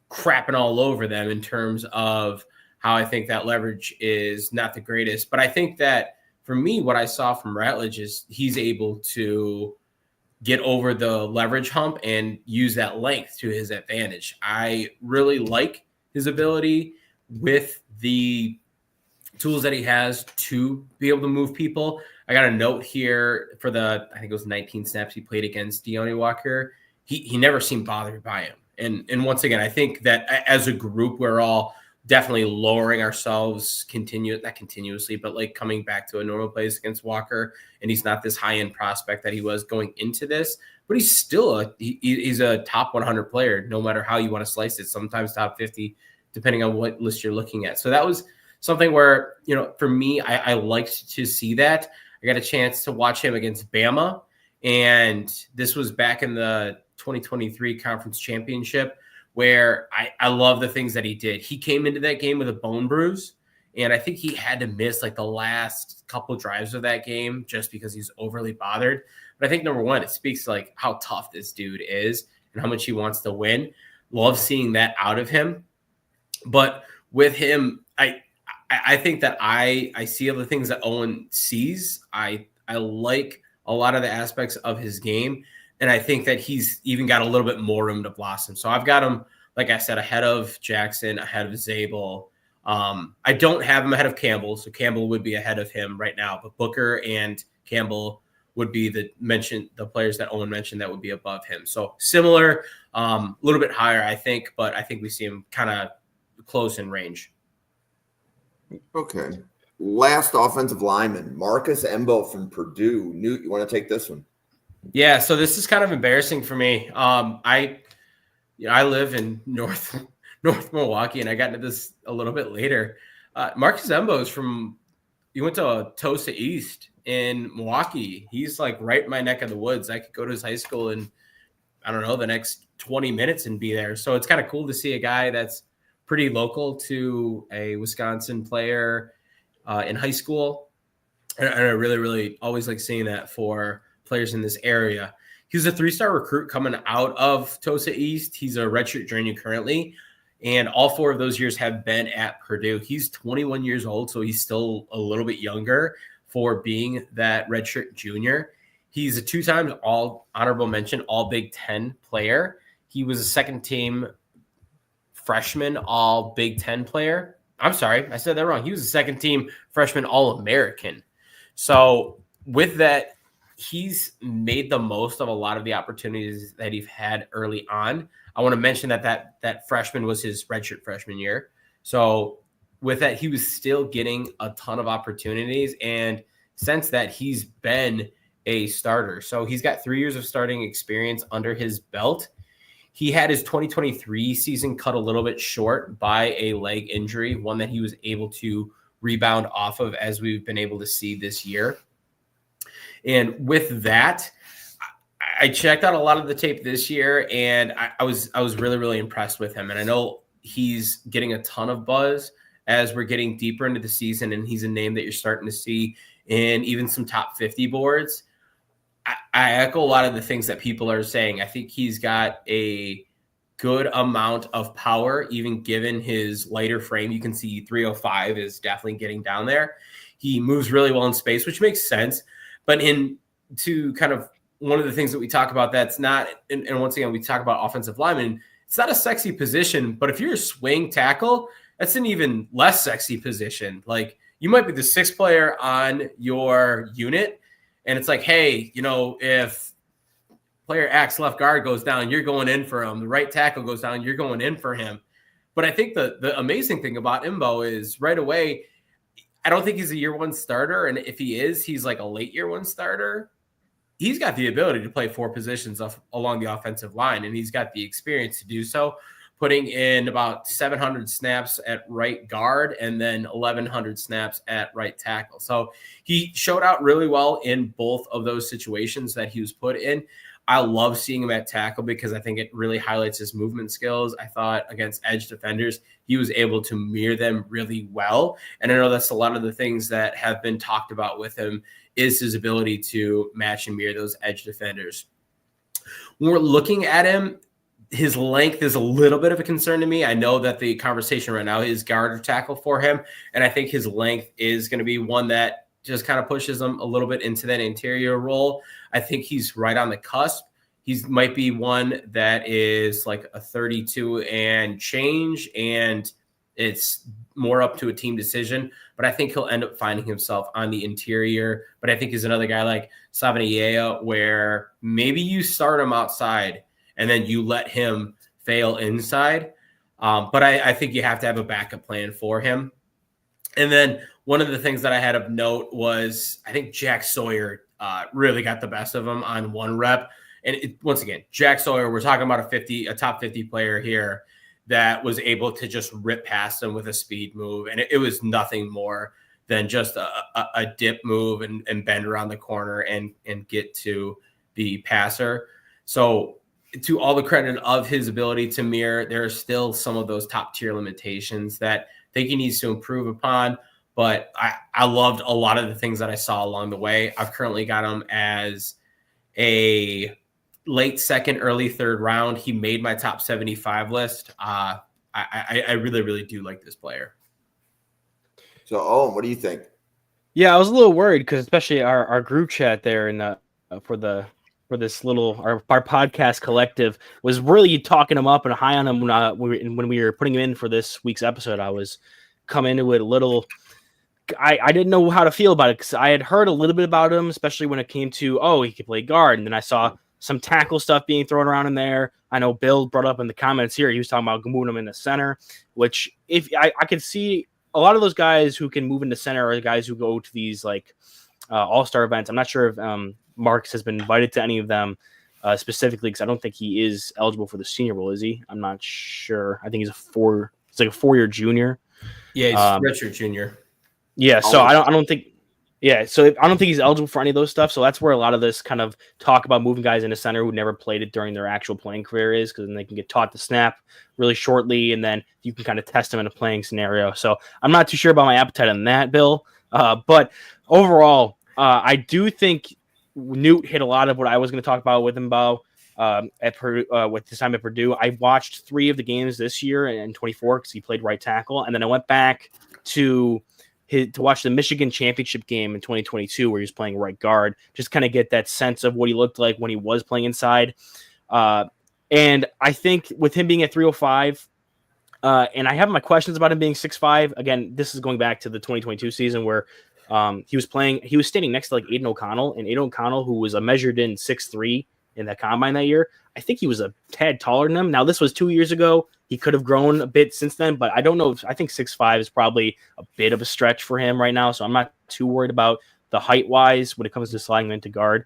crapping all over them in terms of how I think that leverage is not the greatest. But I think that for me, what I saw from Ratledge is he's able to get over the leverage hump and use that length to his advantage. I really like his ability with the tools that he has to be able to move people. I got a note here for I think it was 19 snaps he played against Deone Walker. He never seemed bothered by him. And once again, I think that as a group, we're all definitely lowering ourselves not continuously, but like coming back to a normal place against Walker. And he's not this high-end prospect that he was going into this, but he's still he's a top 100 player, no matter how you want to slice it, sometimes top 50, depending on what list you're looking at. So that was something where, for me, I liked to see that. I got a chance to watch him against Bama, and this was back in the 2023 conference championship, where I love the things that he did. He came into that game with a bone bruise, and I think he had to miss like the last couple drives of that game just because he's overly bothered. But I think, number one, it speaks to like how tough this dude is and how much he wants to win. Love seeing that out of him. But with him, I think that I see other things that Owen sees. I like a lot of the aspects of his game. And I think that he's even got a little bit more room to blossom. So I've got him, like I said, ahead of Jackson, ahead of Zabel. I don't have him ahead of Campbell. So Campbell would be ahead of him right now. But Booker and Campbell would be the players that Owen mentioned that would be above him. So similar, a little bit higher, I think. But I think we see him kind of close in range. Okay. Last offensive lineman, Marcus Mbow from Purdue. Newt, you want to take this one? Yeah, so this is kind of embarrassing for me. I live in North Milwaukee, and I got into this a little bit later. Marcus Mbow is he went to Tosa East in Milwaukee. He's like right in my neck of the woods. I could go to his high school in, I don't know, the next 20 minutes and be there. So it's kind of cool to see a guy that's pretty local to a Wisconsin player in high school. And I really, really always like seeing that for players in this area. He's a 3-star recruit coming out of Tosa East. He's a redshirt junior currently, and all 4 of those years have been at Purdue. He's 21 years old, so he's still a little bit younger for being that redshirt junior. He's a 2-time all honorable mention, all Big Ten player. He was a second-team freshman All Big Ten player. I'm sorry, I said that wrong. He was a second-team freshman All-American. So with that, he's made the most of a lot of the opportunities that he's had early on. I want to mention that freshman was his redshirt freshman year. So with that, he was still getting a ton of opportunities. And since that, he's been a starter. So he's got 3 years of starting experience under his belt. He had his 2023 season cut a little bit short by a leg injury, one that he was able to rebound off of, as we've been able to see this year. And with that, I checked out a lot of the tape this year, and I was really, really impressed with him. And I know he's getting a ton of buzz as we're getting deeper into the season, and he's a name that you're starting to see in even some top 50 boards. I echo a lot of the things that people are saying. I think he's got a good amount of power, even given his lighter frame. You can see 305 is definitely getting down there. He moves really well in space, which makes sense. But to kind of one of the things that we talk about that's not, and once again, we talk about offensive linemen, it's not a sexy position, but if you're a swing tackle, that's an even less sexy position. Like, you might be the sixth player on your unit, and it's like, hey, if player X left guard goes down, you're going in for him. The right tackle goes down, you're going in for him. But I think the amazing thing about Mbow is right away, I don't think he's a year one starter. And if he is, he's like a late year one starter. He's got the ability to play four positions along the offensive line, and he's got the experience to do so, putting in about 700 snaps at right guard and then 1,100 snaps at right tackle. So he showed out really well in both of those situations that he was put in. I love seeing him at tackle because I think it really highlights his movement skills. I thought against edge defenders, he was able to mirror them really well. And I know that's a lot of the things that have been talked about with him is his ability to match and mirror those edge defenders. When we're looking at him, his length is a little bit of a concern to me. I know that the conversation right now is guard or tackle for him, and I think his length is going to be one that just kind of pushes him a little bit into that interior role. I think he's right on the cusp. He might be one that is like a 32 and change, and it's more up to a team decision. But I think he'll end up finding himself on the interior. But I think he's another guy like Savanier, where maybe you start him outside and then you let him fail inside. But I think you have to have a backup plan for him. And then one of the things that I had of note was I think Jack Sawyer really got the best of him on one rep. And once again, Jack Sawyer, we're talking about a top 50 player here that was able to just rip past him with a speed move. And it was nothing more than just a dip move and bend around the corner and get to the passer. So to all the credit of his ability to mirror, there are still some of those top tier limitations that I think he needs to improve upon. But I loved a lot of the things that I saw along the way. I've currently got him as a late second, early third round. He made my top 75 list. I really, really do like this player. So, Owen, what do you think? Yeah, I was a little worried because especially our group chat there in for this little our podcast collective was really talking him up and high on him when we were putting him in for this week's episode. I was coming into it a little. I didn't know how to feel about it because I had heard a little bit about him, especially when it came to he could play guard, and then I saw some tackle stuff being thrown around in there. I know Bill brought up in the comments here, he was talking about moving him in the center, which if I could see a lot of those guys who can move into center are the guys who go to these like all-star events. I'm not sure if Marks has been invited to any of them specifically because I don't think he is eligible for the senior bowl, is he? I'm not sure. I think he's a 4-year junior. Yeah, he's Richard Jr. Yeah, so I don't think. Yeah, so I don't think he's eligible for any of those stuff. So that's where a lot of this kind of talk about moving guys into center who never played it during their actual playing career is, because then they can get taught the snap really shortly, and then you can kind of test them in a playing scenario. So I'm not too sure about my appetite on that, Bill. But overall, I do think Newt hit a lot of what I was going to talk about with Mbow at Purdue, with his time at Purdue. I watched 3 of the games this year in 24 because he played right tackle, and then I went back to watch the Michigan championship game in 2022 where he was playing right guard, just kind of get that sense of what he looked like when he was playing inside. And And I think with him being at 305, and I have my questions about him being 6'5". Again, this is going back to the 2022 season where he was standing next to like Aiden O'Connell, and Aiden O'Connell, who was measured in 6'3" in the combine that year, I think he was a tad taller than him. Now, this was 2 years ago. He could have grown a bit since then, but I don't know. I think 6'5" is probably a bit of a stretch for him right now, so I'm not too worried about the height-wise when it comes to sliding him into guard.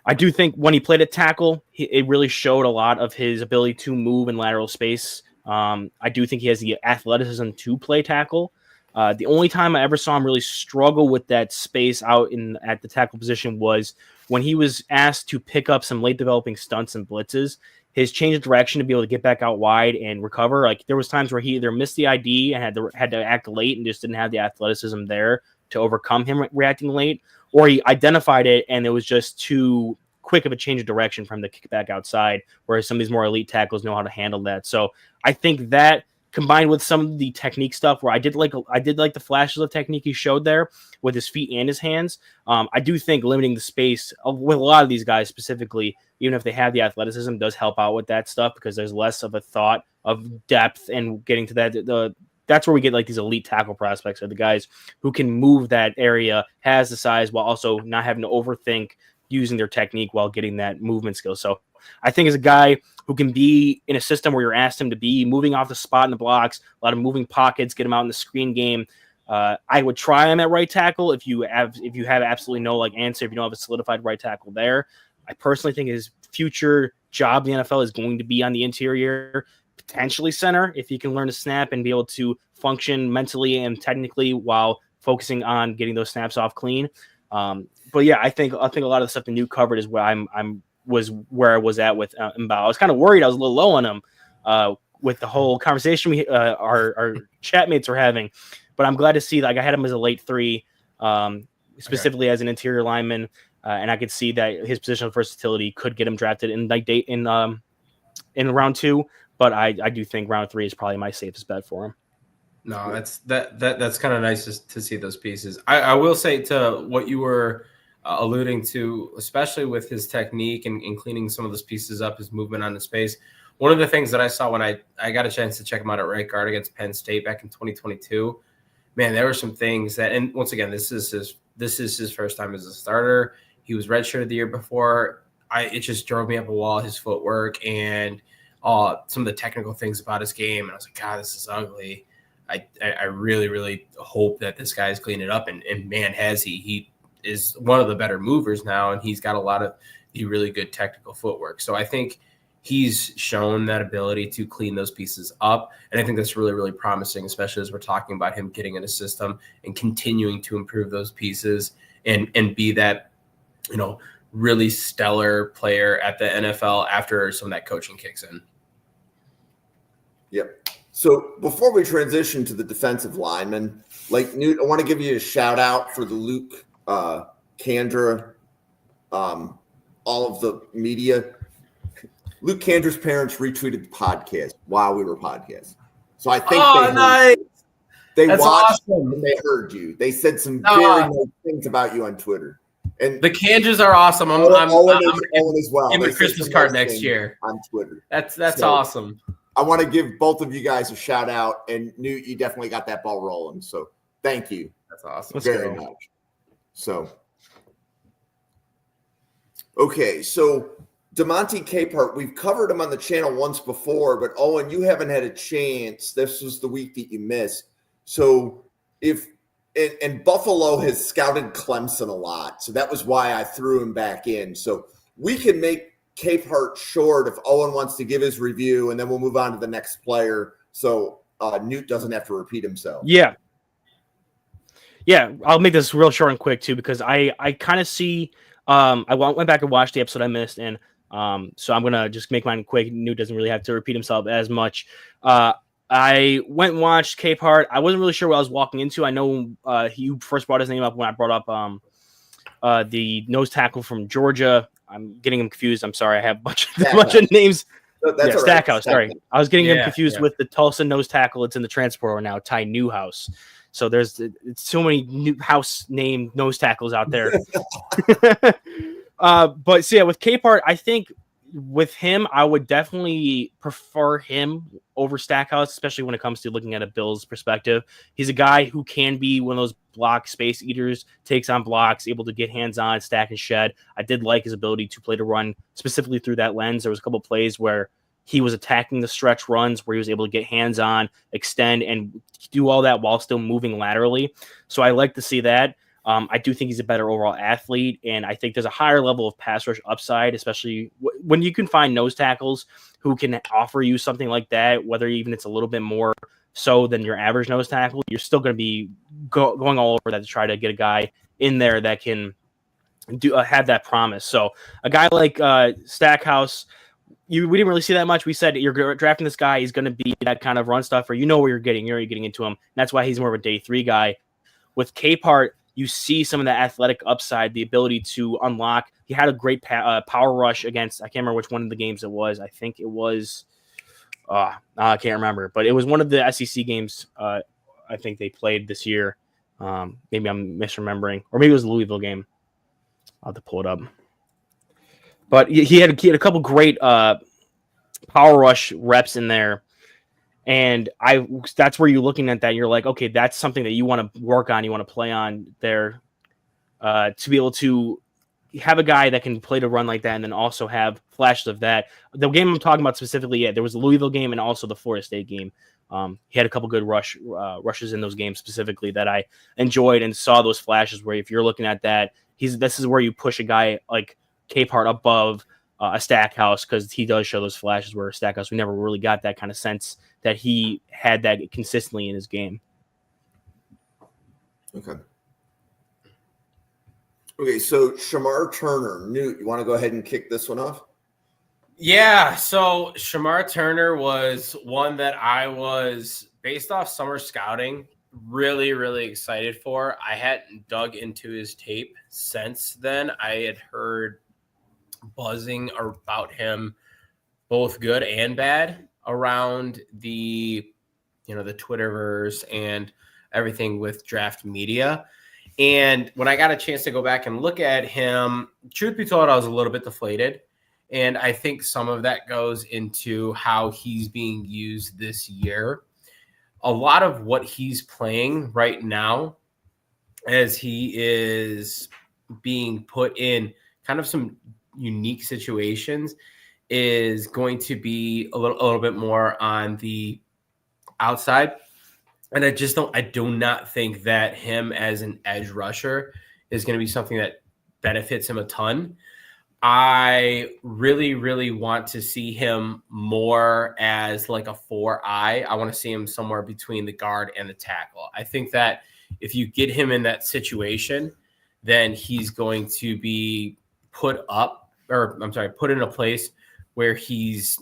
I do think when he played at tackle, it really showed a lot of his ability to move in lateral space. I do think he has the athleticism to play tackle. The only time I ever saw him really struggle with that space out at the tackle position was when he was asked to pick up some late developing stunts and blitzes. His change of direction to be able to get back out wide and recover. Like there was times where he either missed the ID and had to act late and just didn't have the athleticism there to overcome him reacting late, or he identified it and it was just too quick of a change of direction from the kick back outside, whereas some of these more elite tackles know how to handle that. So I think that combined with some of the technique stuff where I did like the flashes of technique he showed there with his feet and his hands. I do think limiting the space with a lot of these guys specifically, even if they have the athleticism, does help out with that stuff because there's less of a thought of depth and getting to that. That's where we get like these elite tackle prospects, are the guys who can move that area, has the size while also not having to overthink using their technique while getting that movement skill. So I think as a guy who can be in a system where you're asked him to be moving off the spot in the blocks, a lot of moving pockets, get him out in the screen game. I would try him at right tackle if you have absolutely no like answer, if you don't have a solidified right tackle there. I personally think his future job in the NFL is going to be on the interior, potentially center, if he can learn to snap and be able to function mentally and technically while focusing on getting those snaps off clean. But yeah, I think a lot of the stuff the Newt covered is where I was at with Mbow. I was kind of worried I was a little low on him with the whole conversation our chatmates were having, but I'm glad to see that I had him as a late 3, specifically as an interior lineman, and I could see that his positional versatility could get him drafted in round 2. But I do think round 3 is probably my safest bet for him. No, that's kind of nice to see those pieces. I will say to what you were alluding to, especially with his technique and cleaning some of those pieces up, his movement on the space. One of the things that I saw when I got a chance to check him out at right guard against Penn State back in 2022, man, there were some things that, and once again, this is his first time as a starter. He was redshirted the year before. It just drove me up a wall, his footwork and some of the technical things about his game. And I was like, God, this is ugly. I really, really hope that this guy's cleaned it up. And man, has he. He is one of the better movers now, and he's got a lot of the really good technical footwork. So I think he's shown that ability to clean those pieces up. And I think that's really, really promising, especially as we're talking about him getting in a system and continuing to improve those pieces and be that, really stellar player at the NFL after some of that coaching kicks in. Yep. So before we transition to the defensive lineman, like Newt, I want to give you a shout out for the Luke Kandra, all of the media. Luke Kandra's parents retweeted the podcast while we were podcasting. So I think they That's watched awesome. and they heard you. They said some very nice things about you on Twitter. And the Kandras are awesome. I'm Owen as well. Give him a Christmas card next year on Twitter. That's awesome. I want to give both of you guys a shout out, and Newt, you definitely got that ball rolling. So thank you. That's awesome. Very much. So, okay. So DeMonte Capehart, we've covered him on the channel once before, but Owen, you haven't had a chance. This was the week that you missed. So and Buffalo has scouted Clemson a lot. So that was why I threw him back in. So we can make Capehart short if Owen wants to give his review, and then we'll move on to the next player. So Newt doesn't have to repeat himself. Yeah. I'll make this real short and quick too, because I kind of see. I went back and watched the episode I missed, and so I'm gonna just make mine quick. Newt doesn't really have to repeat himself as much. I went and watched Capehart. I wasn't really sure what I was walking into. I know he first brought his name up when I brought up the nose tackle from Georgia. I'm getting him confused. I'm sorry. I have a bunch of names. That's Stackhouse. Sorry. I was getting him confused with the Tulsa nose tackle. It's in the transporter now, Ty Newhouse. So there's so many new house name nose tackles out there. But so yeah, with Capehart, I think with him, I would definitely prefer him over Stackhouse, especially when it comes to looking at a Bills perspective. He's a guy who can be one of those block space eaters, takes on blocks, able to get hands on, stack and shed. I did like his ability to play to run specifically through that lens. There was a couple plays where he was attacking the stretch runs where he was able to get hands on, extend, and do all that while still moving laterally. So I like to see that. I do think he's a better overall athlete, and I think there's a higher level of pass rush upside, especially when you can find nose tackles who can offer you something like that, whether even it's a little bit more so than your average nose tackle. You're still going to be going all over that to try to get a guy in there that can do have that promise. So a guy like Stackhouse, we didn't really see that much. We said you're drafting this guy, he's going to be that kind of run stuff, or you know where you're getting into him. And that's why he's more of a day 3 guy. With Capehart, you see some of the athletic upside, the ability to unlock. He had a great power rush against, I can't remember which one of the games it was. I think it was, I can't remember, but it was one of the SEC games I think they played this year. Maybe I'm misremembering, or maybe it was the Louisville game. I'll have to pull it up. But he had a couple great power rush reps in there. And that's where you're looking at that. You're like, okay, that's something that you want to work on. You want to play on there to be able to have a guy that can play to run like that and then also have flashes of that. The game I'm talking about specifically, there was the Louisville game and also the Florida State game. He had a couple good rushes in those games specifically that I enjoyed and saw those flashes where if you're looking at that, this is where you push a guy like Capehart above a Stackhouse, because he does show those flashes where Stackhouse, we never really got that kind of sense that he had that consistently in his game. Okay, so Shemar Turner, Newt, you want to go ahead and kick this one off? Yeah, so Shemar Turner was one that I was, based off summer scouting, really, really excited for. I hadn't dug into his tape since then. I had heard buzzing about him, both good and bad, around the Twitterverse and everything with draft media. And when I got a chance to go back and look at him, truth be told, I was a little bit deflated. And I think some of that goes into how he's being used this year. A lot of what he's playing right now, as he is being put in kind of some unique situations, is going to be a little bit more on the outside. And I do not think that him as an edge rusher is going to be something that benefits him a ton. I really, really want to see him more as like a 4-eye. I want to see him somewhere between the guard and the tackle. I think that if you get him in that situation, then he's going to be put in a place where he's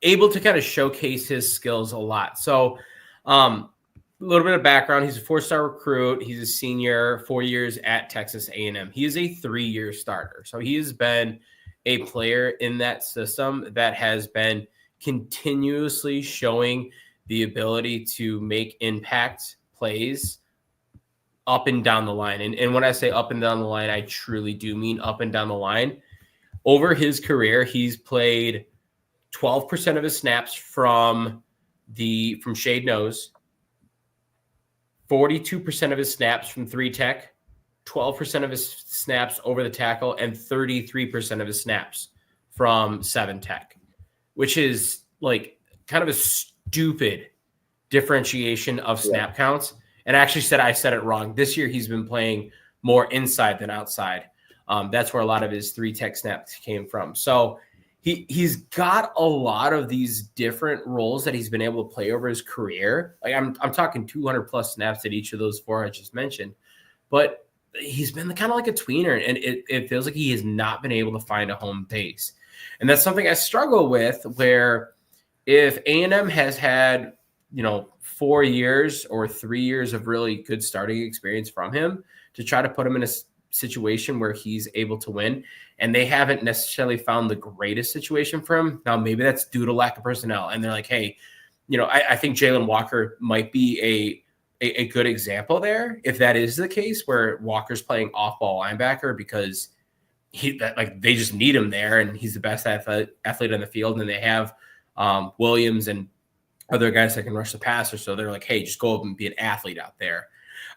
able to kind of showcase his skills a lot. So a little bit of background. He's a 4-star recruit. He's a senior, 4 years at Texas A&M. He is a 3-year starter. So he has been a player in that system that has been continuously showing the ability to make impact plays up and down the line. And when I say up and down the line, I truly do mean up and down the line. Over his career, he's played 12% of his snaps from shade nose, 42% of his snaps from 3-tech, 12% of his snaps over the tackle, and 33% of his snaps from 7-tech, which is like kind of a stupid differentiation of snap counts. And I said it wrong. This year he's been playing more inside than outside. That's where a lot of his 3-tech snaps came from. So he's got a lot of these different roles that he's been able to play over his career. Like I'm talking 200 plus snaps at each of those 4 I just mentioned, but he's been kind of like a tweener, and it feels like he has not been able to find a home base. And that's something I struggle with, where if A&M has had, 4 years or 3 years of really good starting experience from him to try to put him in a situation where he's able to win, and they haven't necessarily found the greatest situation for him. Now, maybe that's due to lack of personnel. And they're like, hey, I think Jalen Walker might be a good example there. If that is the case, where Walker's playing off-ball linebacker because they just need him there, and he's the best athlete on the field, and they have Williams and other guys that can rush the passer. So they're like, hey, just go up and be an athlete out there.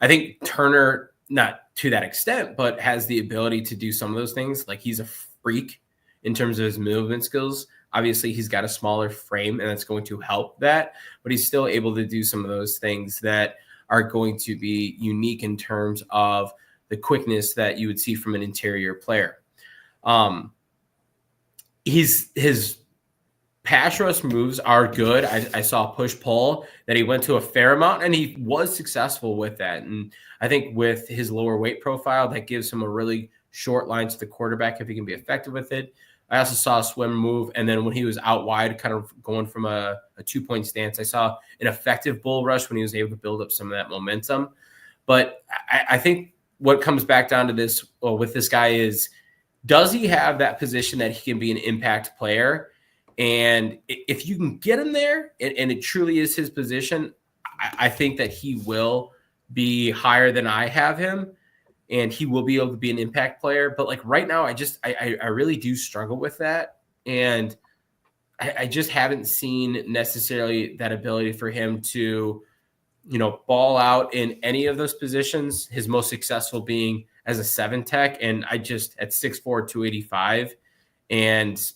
I think Turner, not to that extent, but has the ability to do some of those things. Like, he's a freak in terms of his movement skills. Obviously, he's got a smaller frame, and that's going to help that, but he's still able to do some of those things that are going to be unique in terms of the quickness that you would see from an interior player. His pass rush moves are good. I saw push-pull that he went to a fair amount, and he was successful with that. And I think with his lower weight profile, that gives him a really short line to the quarterback if he can be effective with it. I also saw a swim move, and then when he was out wide, kind of going from a 2-point stance, I saw an effective bull rush when he was able to build up some of that momentum. But I think what comes back down to this with this guy is, does he have that position that he can be an impact player? And if you can get him there, and it truly is his position, I think that he will be higher than I have him, and he will be able to be an impact player. But like right now, I really do struggle with that. And I just haven't seen necessarily that ability for him to, ball out in any of those positions. His most successful being as a 7 tech. And I just at 6'4", 285. And,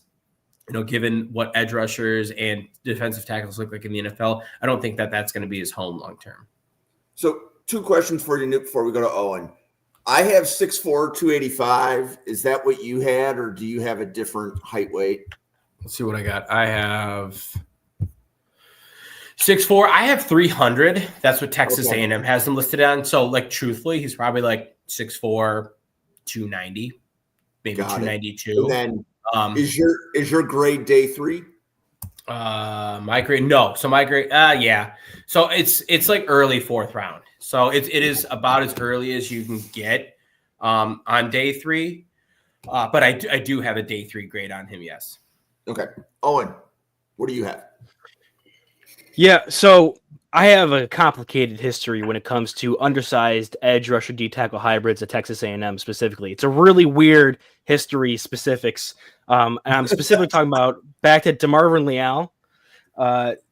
given what edge rushers and defensive tackles look like in the NFL, I don't think that that's going to be his home long-term. So 2 questions for you, Newt, before we go to Owen. I have 6'4", 285. Is that what you had, or do you have a different height weight? Let's see what I got. I have 6'4". I have 300. That's what Texas A&M has him listed on. So, like, truthfully, he's probably like 6'4", 290, maybe 292. And then is your grade day 3? My grade, no. So my grade, yeah. So it's like early 4th round. So it is about as early as you can get on day 3. But I do have a day 3 grade on him. Yes. Okay. Owen, what do you have? Yeah. So I have a complicated history when it comes to undersized edge rusher D tackle hybrids at Texas A&M specifically. It's a really weird history specifics. And I'm specifically talking about back to DeMarvin Leal.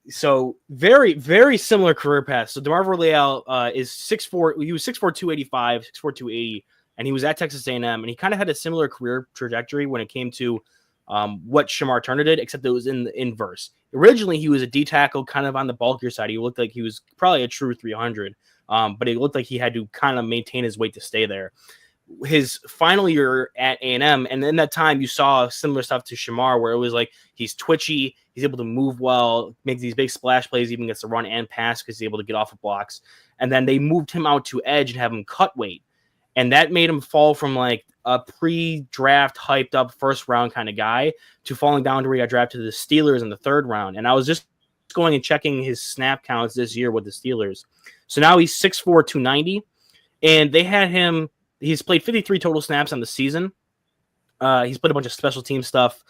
So very, very similar career path. So DeMarvin Leal is 6'4". He was 6'4", 285, 6'4", 280, and he was at Texas A&M. And he kind of had a similar career trajectory when it came to what Shemar Turner did, except it was in the inverse. Originally, he was a D tackle, kind of on the bulkier side. He looked like he was probably a true 300, but it looked like he had to kind of maintain his weight to stay there. His final year at A&M, and in that time, you saw similar stuff to Shemar, where it was like he's twitchy, he's able to move well, make these big splash plays, even gets to run and pass because he's able to get off of blocks. And then they moved him out to edge and have him cut weight, and that made him fall from like a pre-draft hyped up first round kind of guy to falling down to where he got drafted to the Steelers in the 3rd round. And I was just going and checking his snap counts this year with the Steelers. So now he's 6'4", 290, and they had him. He's played 53 total snaps on the season. He's played a bunch of special team stuff,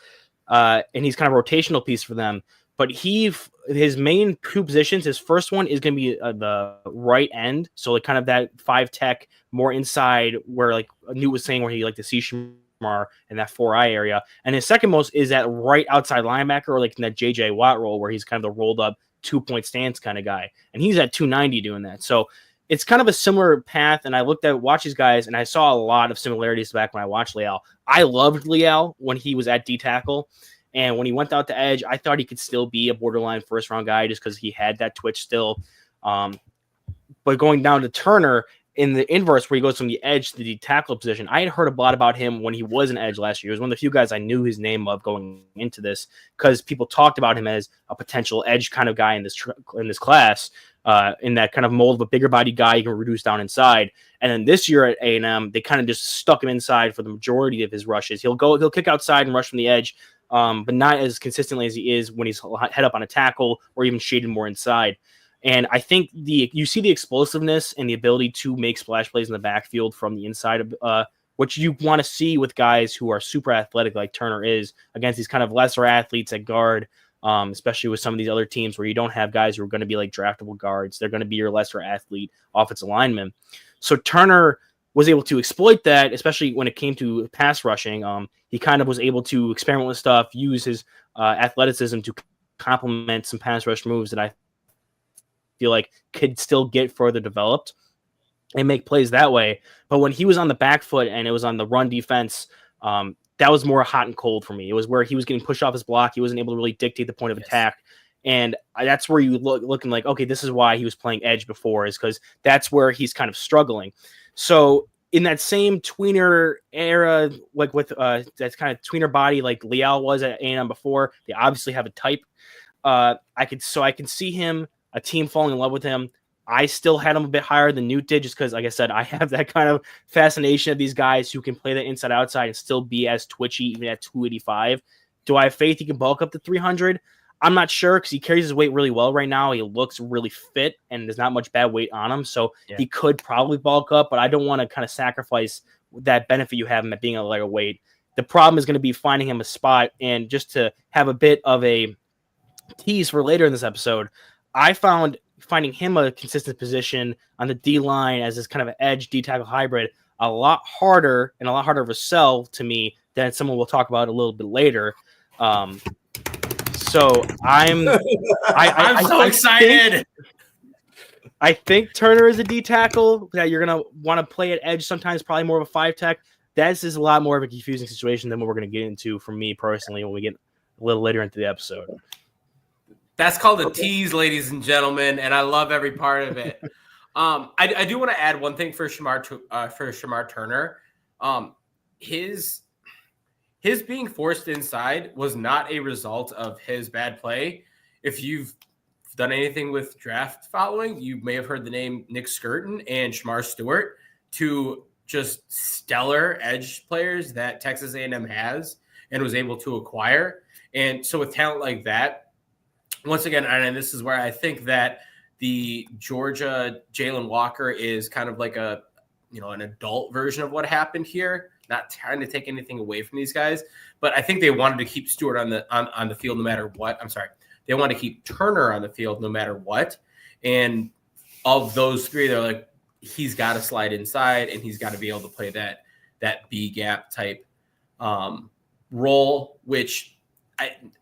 and he's kind of a rotational piece for them. But his main 2 positions, his first one is going to be the right end. So like kind of that 5 tech, more inside where like Newt was saying, where he liked to see Shemar in that 4-eye area. And his second most is that right outside linebacker, or like in that JJ Watt role where he's kind of the rolled up 2-point stance kind of guy. And he's at 290 doing that. So it's kind of a similar path. And I watched these guys, and I saw a lot of similarities back when I watched Leal. I loved Leal when he was at D tackle. And when he went out to edge, I thought he could still be a borderline first round guy just because he had that twitch still. But going down to Turner in the inverse, where he goes from the edge to the tackle position, I had heard a lot about him when he was an edge last year. He was one of the few guys I knew his name of going into this because people talked about him as a potential edge kind of guy in this class, in that kind of mold of a bigger body guy you can reduce down inside. And then this year at A&M, they kind of just stuck him inside for the majority of his rushes. He'll kick outside and rush from the edge, but not as consistently as he is when he's head up on a tackle or even shaded more inside. And I think you see the explosiveness and the ability to make splash plays in the backfield from the inside of what you want to see with guys who are super athletic like Turner is against these kind of lesser athletes at guard, especially with some of these other teams where you don't have guys who are going to be like draftable guards. They're going to be your lesser athlete offensive linemen. So Turner was able to exploit that, especially when it came to pass rushing. He kind of was able to experiment with stuff, use his athleticism to complement some pass rush moves that I feel like could still get further developed and make plays that way. But when he was on the back foot and it was on the run defense, that was more hot and cold for me. It was where he was getting pushed off his block. He wasn't able to really dictate the point of attack. And that's where you looking like, okay, this is why he was playing edge before, is because that's where he's kind of struggling. So in that same tweener era, like with that kind of tweener body like Leal was at A&M before, they obviously have a type. I can see him, a team falling in love with him. I still had him a bit higher than Newt did, just because, like I said, I have that kind of fascination of these guys who can play the inside outside and still be as twitchy, even at 285. Do I have faith he can bulk up to 300? I'm not sure, because he carries his weight really well right now. He looks really fit, and there's not much bad weight on him, so he could probably bulk up, but I don't want to kind of sacrifice that benefit you have him at being a lighter weight. The problem is going to be finding him a spot, and just to have a bit of a tease for later in this episode, I found finding him a consistent position on the D line as this kind of an edge D tackle hybrid a lot harder and a lot harder of a sell to me than someone we'll talk about a little bit later. So I'm so excited. I think Turner is a D tackle that you're gonna want to play at edge sometimes, probably more of a 5 tech. That is a lot more of a confusing situation than what we're gonna get into for me personally when we get a little later into the episode. That's called a tease, ladies and gentlemen, and I love every part of it. I do want to add one thing for Shemar Turner. His being forced inside was not a result of his bad play. If you've done anything with draft following, you may have heard the name Nick Skirton and Shemar Stewart, two just stellar edge players that Texas A&M has and was able to acquire. And so with talent like that, once again, and this is where I think that the Georgia Jalen Walker is kind of like an adult version of what happened here. Not trying to take anything away from these guys, but I think they wanted to keep Stewart on the field no matter what. I'm sorry, they wanted to keep Turner on the field no matter what. And of those three, they're like, he's got to slide inside and he's got to be able to play that B gap type role, which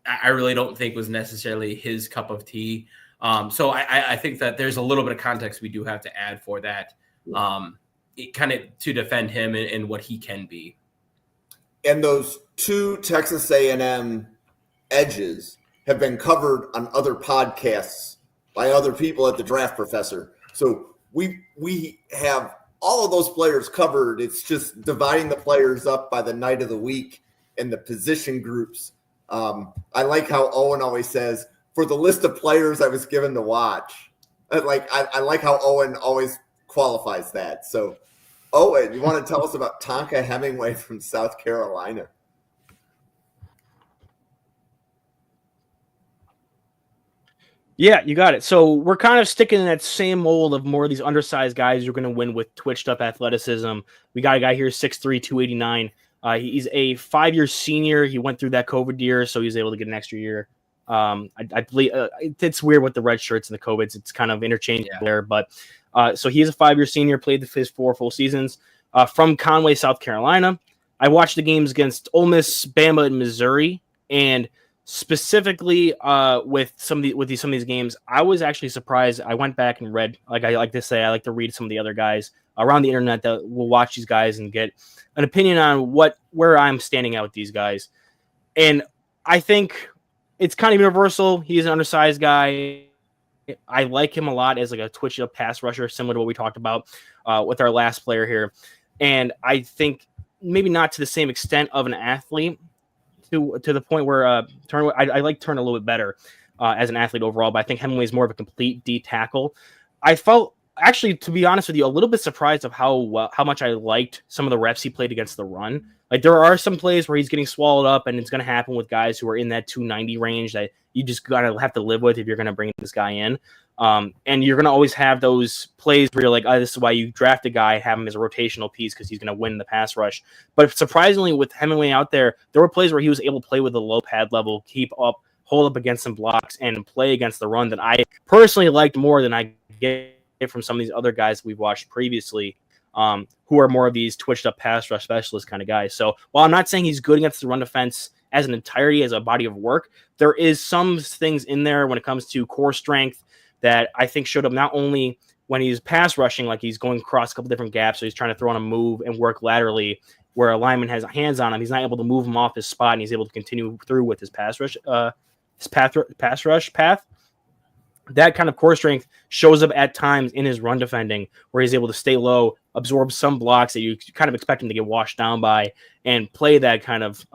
I really don't think was necessarily his cup of tea. So I think that there's a little bit of context we do have to add for that, kind of to defend him and what he can be. And those two Texas A&M edges have been covered on other podcasts by other people at the Draft Professor. So we have all of those players covered. It's just dividing the players up by the night of the week and the position groups. I like how Owen always says, for the list of players I was given to watch. I like how Owen always qualifies that. So, Owen, you want to tell us about Tonka Hemingway from South Carolina? Yeah, you got it. So we're kind of sticking in that same mold of more of these undersized guys you're going to win with twitched up athleticism. We got a guy here, 6'3", 289. He's a 5-year senior. He went through that COVID year, so he was able to get an extra year. I believe it's weird with the red shirts and the COVIDs. It's kind of interchangeable there. But so he's a 5-year senior, played his 4 full seasons from Conway, South Carolina. I watched the games against Ole Miss, Bama, and Missouri, and specifically with some of these games, I was actually surprised. I went back and read, like I like to read some of the other guys around the internet that will watch these guys and get an opinion on where I'm standing out with these guys. And I think it's kind of universal. He's an undersized guy. I like him a lot as like a twitchy up pass rusher, similar to what we talked about with our last player here. And I think maybe not to the same extent of an athlete to the point where Turner, I like Turner a little bit better as an athlete overall, but I think Hemingway is more of a complete D tackle. I felt, actually, to be honest with you, a little bit surprised of how much I liked some of the reps he played against the run. Like, there are some plays where he's getting swallowed up, and it's going to happen with guys who are in that 290 range that you just got to have to live with if you're going to bring this guy in. And you're going to always have those plays where you're like, oh, this is why you draft a guy, have him as a rotational piece because he's going to win the pass rush. But surprisingly, with Hemingway out there were plays where he was able to play with a low pad level, keep up, hold up against some blocks, and play against the run that I personally liked more than I get from some of these other guys we've watched previously. who are more of these twitched up pass rush specialist kind of guys. So while I'm not saying he's good against the run defense as an entirety, as a body of work, there is some things in there when it comes to core strength that I think showed up not only when he's pass rushing, like he's going across a couple different gaps, so he's trying to throw on a move and work laterally where a lineman has hands on him. He's not able to move him off his spot, and he's able to continue through with his pass rush path. That kind of core strength shows up at times in his run defending, where he's able to stay low, absorb some blocks that you kind of expect him to get washed down by, and play that kind of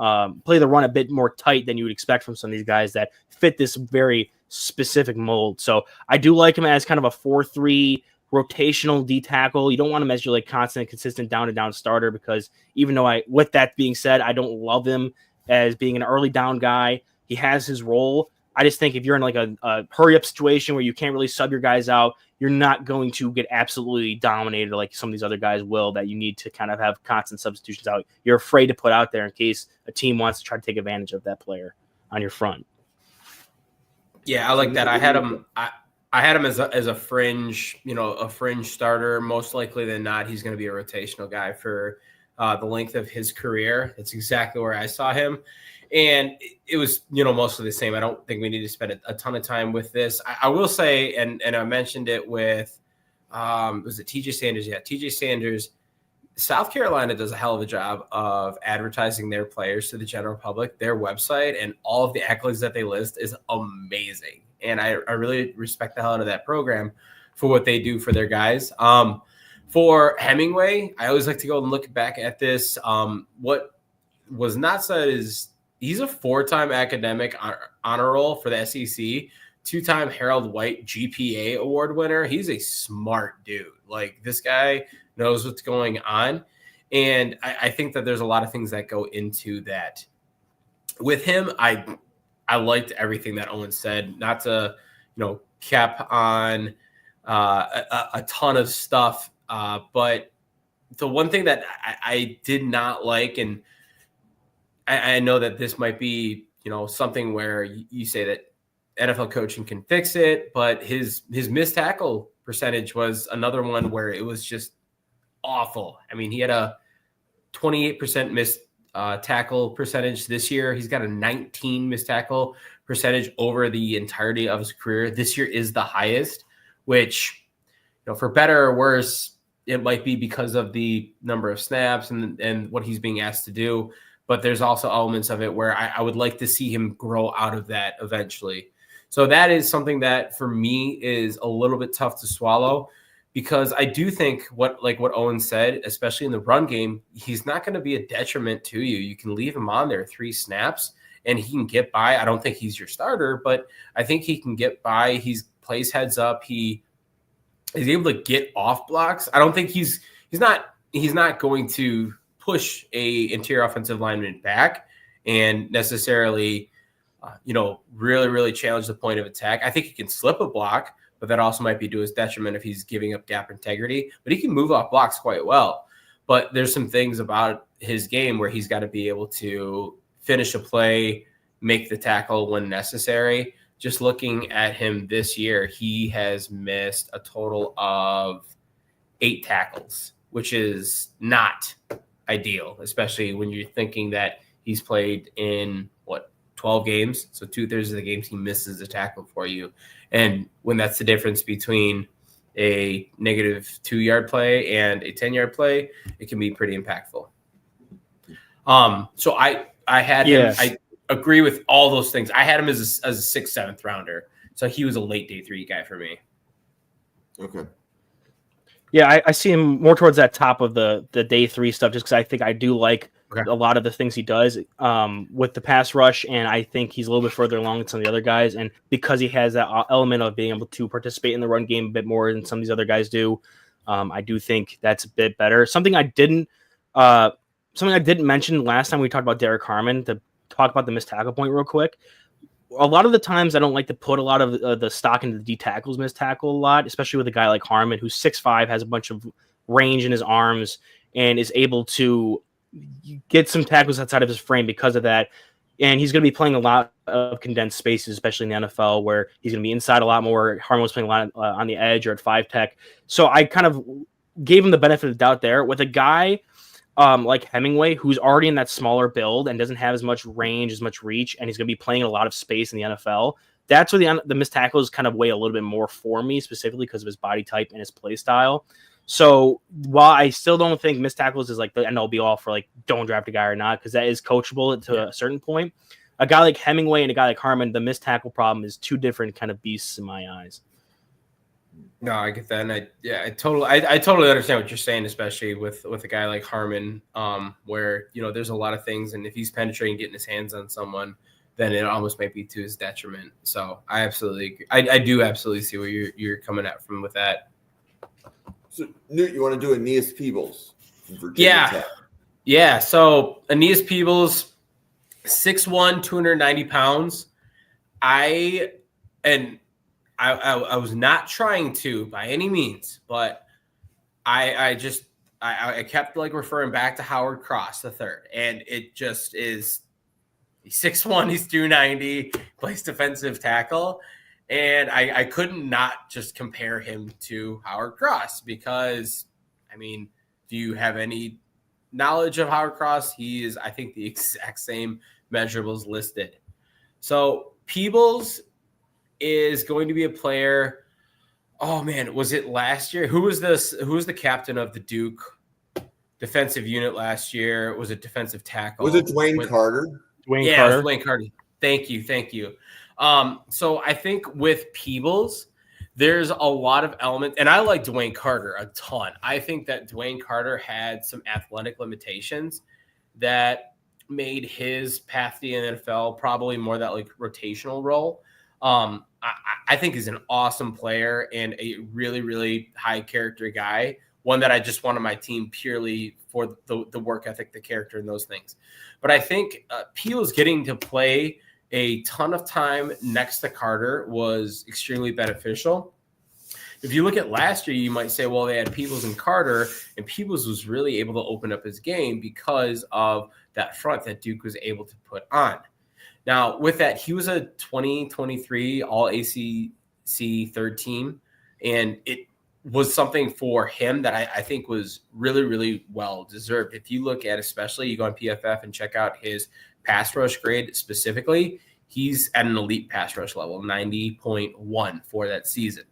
play the run a bit more tight than you would expect from some of these guys that fit this very specific mold. So I do like him as kind of a 4-3 rotational D tackle. You don't want him as your like constant, consistent down to down starter, because even though with that being said, I don't love him as being an early down guy. He has his role. I just think if you're in like a hurry up situation where you can't really sub your guys out, you're not going to get absolutely dominated like some of these other guys will, that you need to kind of have constant substitutions out. You're afraid to put out there in case a team wants to try to take advantage of that player on your front. Yeah, I like that. I had him as a fringe, a fringe starter. Most likely than not, he's going to be a rotational guy for the length of his career. That's exactly where I saw him. And it was, mostly the same. I don't think we need to spend a ton of time with this. I will say, and I mentioned it with, was it TJ Sanders? Yeah, TJ Sanders. South Carolina does a hell of a job of advertising their players to the general public. Their website and all of the accolades that they list is amazing. And I really respect the hell out of that program for what they do for their guys. For Hemingway, I always like to go and look back at this. What was not said is he's a 4-time academic honor roll for the SEC, 2-time Harold White GPA award winner. He's a smart dude. Like, this guy knows what's going on. And I think that there's a lot of things that go into that. With him, I liked everything that Owen said. Not to, cap on a ton of stuff. But the one thing that I did not like, and I know that this might be, something where you say that NFL coaching can fix it, but his missed tackle percentage was another one where it was just awful. I mean, he had a 28% missed tackle percentage this year. He's got a 19 missed tackle percentage over the entirety of his career. This year is the highest, which, for better or worse, it might be because of the number of snaps and what he's being asked to do. But there's also elements of it where I would like to see him grow out of that eventually. So that is something that for me is a little bit tough to swallow, because I do think what Owen said, especially in the run game, he's not going to be a detriment to you. You can leave him on there 3 snaps and he can get by. I don't think he's your starter, but I think he can get by. He plays heads up. He is able to get off blocks. I don't think he's not going to push a interior offensive lineman back and necessarily, really, really challenge the point of attack. I think he can slip a block, but that also might be to his detriment if he's giving up gap integrity. But he can move off blocks quite well. But there's some things about his game where he's got to be able to finish a play, make the tackle when necessary. Just looking at him this year, he has missed a total of 8 tackles, which is not ideal, especially when you're thinking that he's played in 12 games. So 2/3 of the games he misses a tackle for you. And when that's the difference between a negative 2-yard play and a 10-yard play, it can be pretty impactful. So I had him. I agree with all those things. I had him as a 6th, 7th rounder. So he was a late day 3 guy for me. Okay. Yeah, I see him more towards that top of the day 3 stuff, just because I think I do like a lot of the things he does with the pass rush, and I think he's a little bit further along than some of the other guys. And because he has that element of being able to participate in the run game a bit more than some of these other guys do, I do think that's a bit better. Something I didn't mention last time we talked about Derek Harmon, to talk about the missed tackle point real quick. A lot of the times I don't like to put a lot of the stock into the D tackles missed tackle a lot, especially with a guy like Harmon, who's 6'5", has a bunch of range in his arms, and is able to get some tackles outside of his frame because of that. And he's going to be playing a lot of condensed spaces, especially in the NFL, where he's going to be inside a lot more. Harmon was playing a lot on the edge or at 5 tech. So I kind of gave him the benefit of the doubt there with a guy like Hemingway, who's already in that smaller build and doesn't have as much range, as much reach, and he's going to be playing a lot of space in the NFL. That's where the missed tackles kind of weigh a little bit more for me, specifically because of his body type and his play style. So while I still don't think missed tackles is like the end all be all for like don't draft a guy or not, because that is coachable to a certain point, a guy like Hemingway and a guy like Harmon, the missed tackle problem is two different kind of beasts in my eyes. No, I get that, and I totally understand what you're saying, especially with a guy like Harmon, where there's a lot of things, and if he's penetrating, getting his hands on someone, then it almost might be to his detriment. So I absolutely agree. I do absolutely see where you're coming at from with that. So Newt, you want to do Aneas Peebles from Virginia Tech? Yeah. So Aneas Peebles, 6'1", 290 pounds. I was not trying to by any means, but I kept like referring back to Howard Cross III, and it just is. He's 6'1", he's 290, plays defensive tackle, and I couldn't not just compare him to Howard Cross because, I mean, do you have any knowledge of Howard Cross? He is, I think, the exact same measurables listed. So Peebles is going to be a player. Oh man, was it last year? Who was the captain of the Duke defensive unit last year? Was it defensive tackle? Was it Dwayne Carter? Dwayne Carter. Thank you. So I think with Peebles, there's a lot of elements, and I like Dwayne Carter a ton. I think that Dwayne Carter had some athletic limitations that made his path to the NFL probably more that like rotational role. I think he's an awesome player and a really, really high character guy. One that I just want on my team purely for the work ethic, the character, and those things. But I think Peebles getting to play a ton of time next to Carter was extremely beneficial. If you look at last year, you might say, well, they had Peebles and Carter, and Peebles was really able to open up his game because of that front that Duke was able to put on. Now, with that, he was a 2023 All-ACC third team, and it was something for him that I think was really, really well deserved. If you look at, especially you go on PFF and check out his pass rush grade specifically, he's at an elite pass rush level, 90.1 for that season.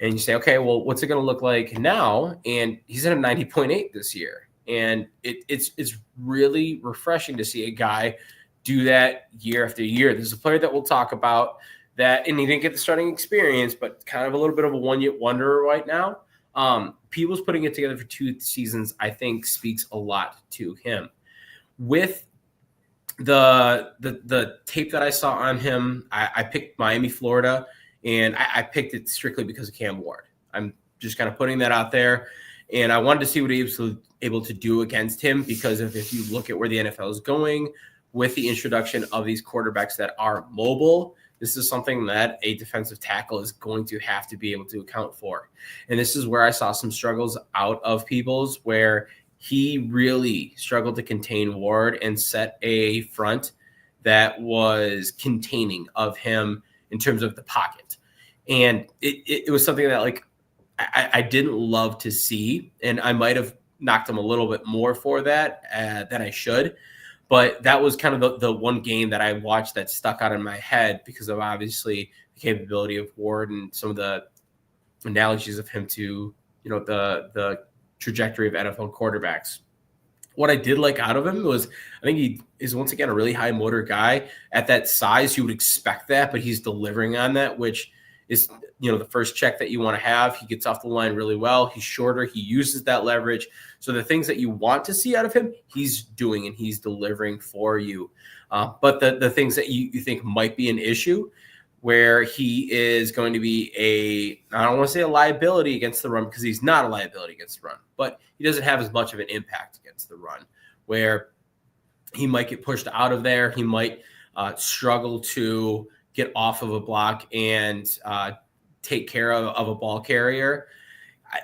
And you say, okay, well, what's it going to look like now? And he's at a 90.8 this year. And it's really refreshing to see a guy do that year after year. There's a player that we'll talk about that, and he didn't get the starting experience, but kind of a little bit of a one-hit wonder right now. Peebles putting it together for 2 seasons, I think, speaks a lot to him. With the tape that I saw on him, I picked Miami, Florida, and I picked it strictly because of Cam Ward. I'm just kind of putting that out there, and I wanted to see what he was able to do against him because if you look at where the NFL is going with the introduction of these quarterbacks that are mobile, this is something that a defensive tackle is going to have to be able to account for. And this is where I saw some struggles out of Peebles, where he really struggled to contain Ward and set a front that was containing of him in terms of the pocket. And it was something that like I didn't love to see, and I might have knocked him a little bit more for that than I should. But that was kind of the one game that I watched that stuck out in my head because of obviously the capability of Ward and some of the analogies of him to, the trajectory of NFL quarterbacks. What I did like out of him was I think he is once again a really high motor guy. At that size, you would expect that, but he's delivering on that, which is, the first check that you want to have. He gets off the line really well. He's shorter. He uses that leverage. So the things that you want to see out of him, he's doing and he's delivering for you. But the things that you think might be an issue, where he is going to be I don't want to say a liability against the run because he's not a liability against the run, but he doesn't have as much of an impact against the run, where he might get pushed out of there. He might struggle to get off of a block and take care of a ball carrier.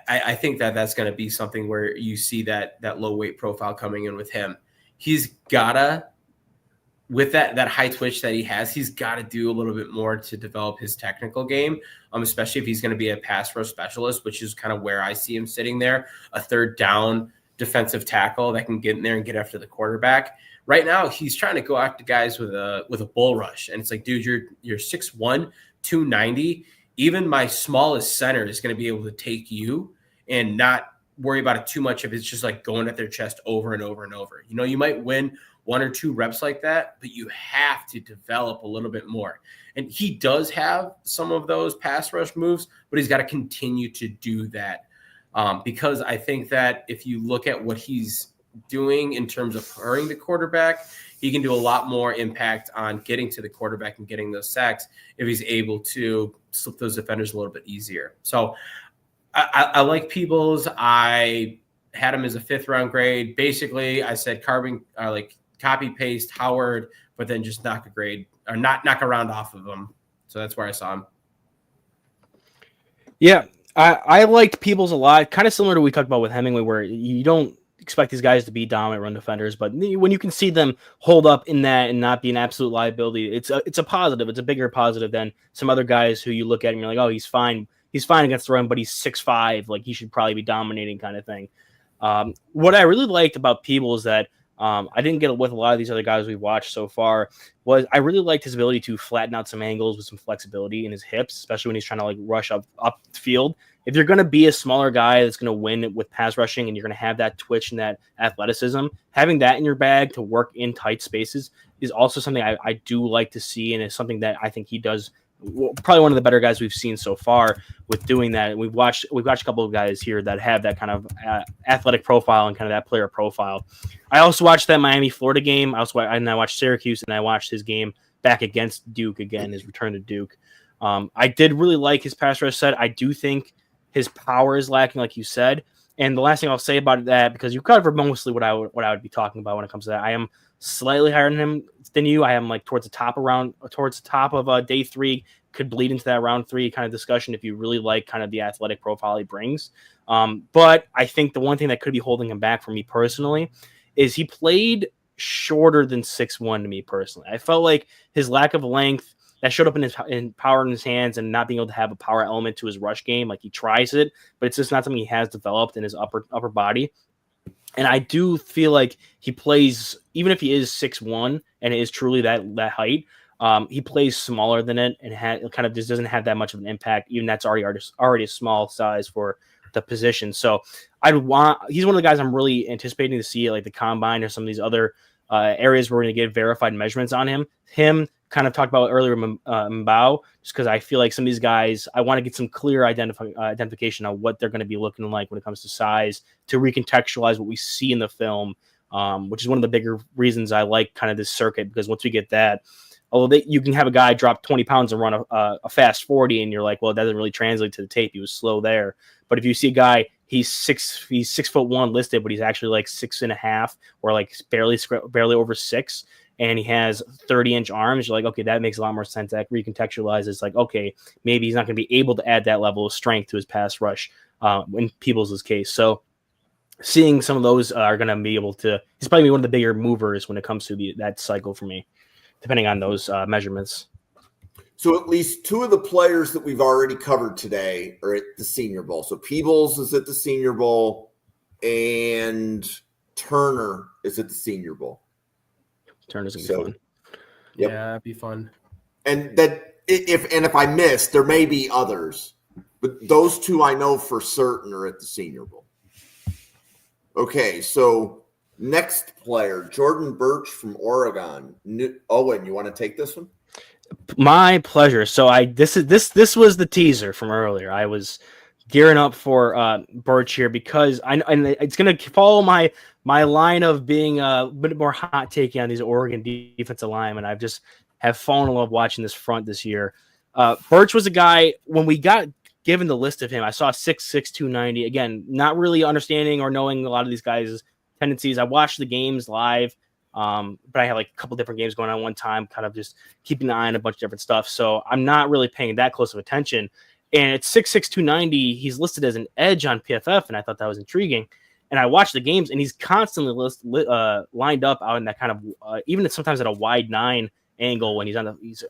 I think that's going to be something where you see that low weight profile coming in with him. He's gotta with that high twitch that he has, he's got to do a little bit more to develop his technical game, especially if he's going to be a pass rush specialist, which is kind of where I see him sitting there, a third down defensive tackle that can get in there and get after the quarterback. Right now, he's trying to go after guys with a bull rush, and it's like, dude, you're 6'1", 290. Even my smallest center is going to be able to take you and not worry about it too much if it's just like going at their chest over and over and over. You know, you might win 1 or 2 reps like that, but you have to develop a little bit more. And he does have some of those pass rush moves, but he's got to continue to do that. Because I think that if you look at what he's doing in terms of hurrying the quarterback, he can do a lot more impact on getting to the quarterback and getting those sacks if he's able to slip those defenders a little bit easier. So I like Peebles. I had him as a 5th round grade. Basically, I said copy paste Howard, but then just knock a round off of him. So that's where I saw him. Yeah, I liked Peebles a lot. Kind of similar to what we talked about with Hemingway, where you don't expect these guys to be dominant run defenders, but when you can see them hold up in that and not be an absolute liability, it's a positive. It's a bigger positive than some other guys who you look at and you're like, oh, he's fine. He's fine against the run, but he's 6'5", like he should probably be dominating kind of thing. What I really liked about Peebles that I didn't get with a lot of these other guys we've watched so far was I really liked his ability to flatten out some angles with some flexibility in his hips, especially when he's trying to like rush up the field. If you're going to be a smaller guy that's going to win with pass rushing and you're going to have that twitch and that athleticism, having that in your bag to work in tight spaces is also something I do like to see, and it's something that I think he does. Probably one of the better guys we've seen so far with doing that. We've watched a couple of guys here that have that kind of athletic profile and kind of that player profile. I also watched that Miami-Florida game. I watched Syracuse, and I watched his game back against Duke again, his return to Duke. I did really like his pass rush set. I do think his power is lacking, like you said. And the last thing I'll say about that, because you covered mostly what I would be talking about when it comes to that, I am slightly higher than you. I am like towards the top of day 3, could bleed into that round 3 kind of discussion if you really like kind of the athletic profile he brings. But I think the one thing that could be holding him back for me personally is he played shorter than 6'1" to me personally. I felt like his lack of length that showed up in power in his hands and not being able to have a power element to his rush game. Like he tries it, but it's just not something he has developed in his upper body. And I do feel like he plays, even if he is 6'1" and it is truly that height, he plays smaller than it and kind of just doesn't have that much of an impact. Even that's already a small size for the position. So he's one of the guys I'm really anticipating to see at like the combine or some of these other areas where we're going to get verified measurements on him. Kind of talked about earlier, Mbow, just because I feel like some of these guys, I want to get some clear identification on what they're going to be looking like when it comes to size to recontextualize what we see in the film, which is one of the bigger reasons I like kind of this circuit, because once we get that, although you can have a guy drop 20 pounds and run a fast 40 and you're like, well, it doesn't really translate to the tape. He was slow there. But if you see a guy, he's 6'1" listed, but he's actually like 6.5 or like barely over 6. And he has 30-inch arms, you're like, okay, that makes a lot more sense. That recontextualizes. It's like, okay, maybe he's not going to be able to add that level of strength to his pass rush in Peebles' case. So seeing some of those are going to be able to – he's probably one of the bigger movers when it comes to that cycle for me, depending on those measurements. So at least 2 of the players that we've already covered today are at the Senior Bowl. So Peebles is at the Senior Bowl and Turner is at the Senior Bowl. Turner's gonna be fun. Yep. Yeah, it'd be fun. And that if I miss, there may be others, but those 2 I know for certain are at the Senior Bowl. Okay, so next player, Jordan Burch from Oregon. Owen, you want to take this one? My pleasure. So this was the teaser from earlier. I was gearing up for Burch here because and it's going to follow my line of being a bit more hot taking on these Oregon defensive linemen. I've just have fallen in love watching this front this year. Burch was a guy, when we got given the list of him, I saw 6'6", 290. Again, not really understanding or knowing a lot of these guys' tendencies. I watched the games live, but I had like a couple different games going on one time, kind of just keeping an eye on a bunch of different stuff. So I'm not really paying that close of attention. And at 6'6", 290, he's listed as an edge on PFF, and I thought that was intriguing. And I watch the games, and he's constantly lined up out in that kind of even sometimes at a wide 9 angle when he's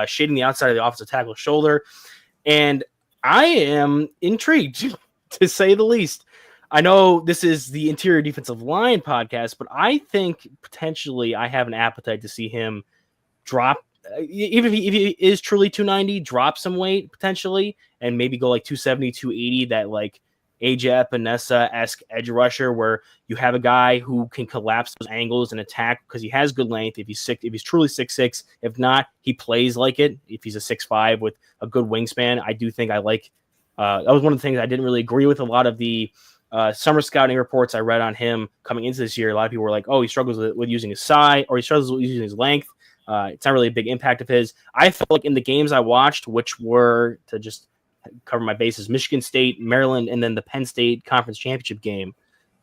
shading the outside of the offensive tackle's shoulder. And I am intrigued, to say the least. I know this is the interior defensive line podcast, but I think potentially I have an appetite to see him drop, even if he is truly 290, drop some weight potentially, and maybe go like 270, 280, that like AJ Epinesa-esque edge rusher where you have a guy who can collapse those angles and attack because he has good length. If he's truly 6'6", if not, he plays like it. If he's a 6'5" with a good wingspan, I do think I like. That was one of the things I didn't really agree with a lot of the summer scouting reports I read on him coming into this year. A lot of people were like, "Oh, he struggles with using his size, or he struggles with using his length." It's not really a big impact of his. I felt like in the games I watched, which were, to just cover my bases, Michigan State, Maryland, and then the Penn State Conference Championship game,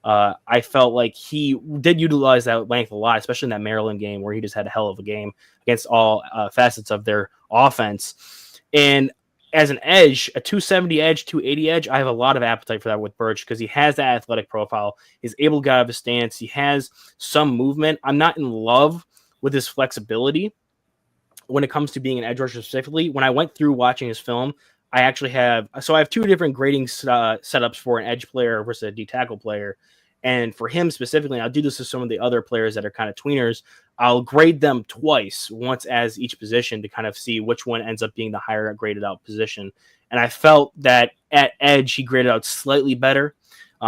I felt like he did utilize that length a lot, especially in that Maryland game where he just had a hell of a game against all facets of their offense. And as an edge, a 270 edge, 280 edge, I have a lot of appetite for that with Burch because he has that athletic profile. He's able to get out of his stance. He has some movement. I'm not in love with his flexibility when it comes to being an edge rusher specifically. When I went through watching his film, I have 2 different grading setups for an edge player versus a D tackle player. And for him specifically, and I'll do this with some of the other players that are kind of tweeners, I'll grade them twice, once as each position to kind of see which one ends up being the higher graded out position. And I felt that at edge, he graded out slightly better,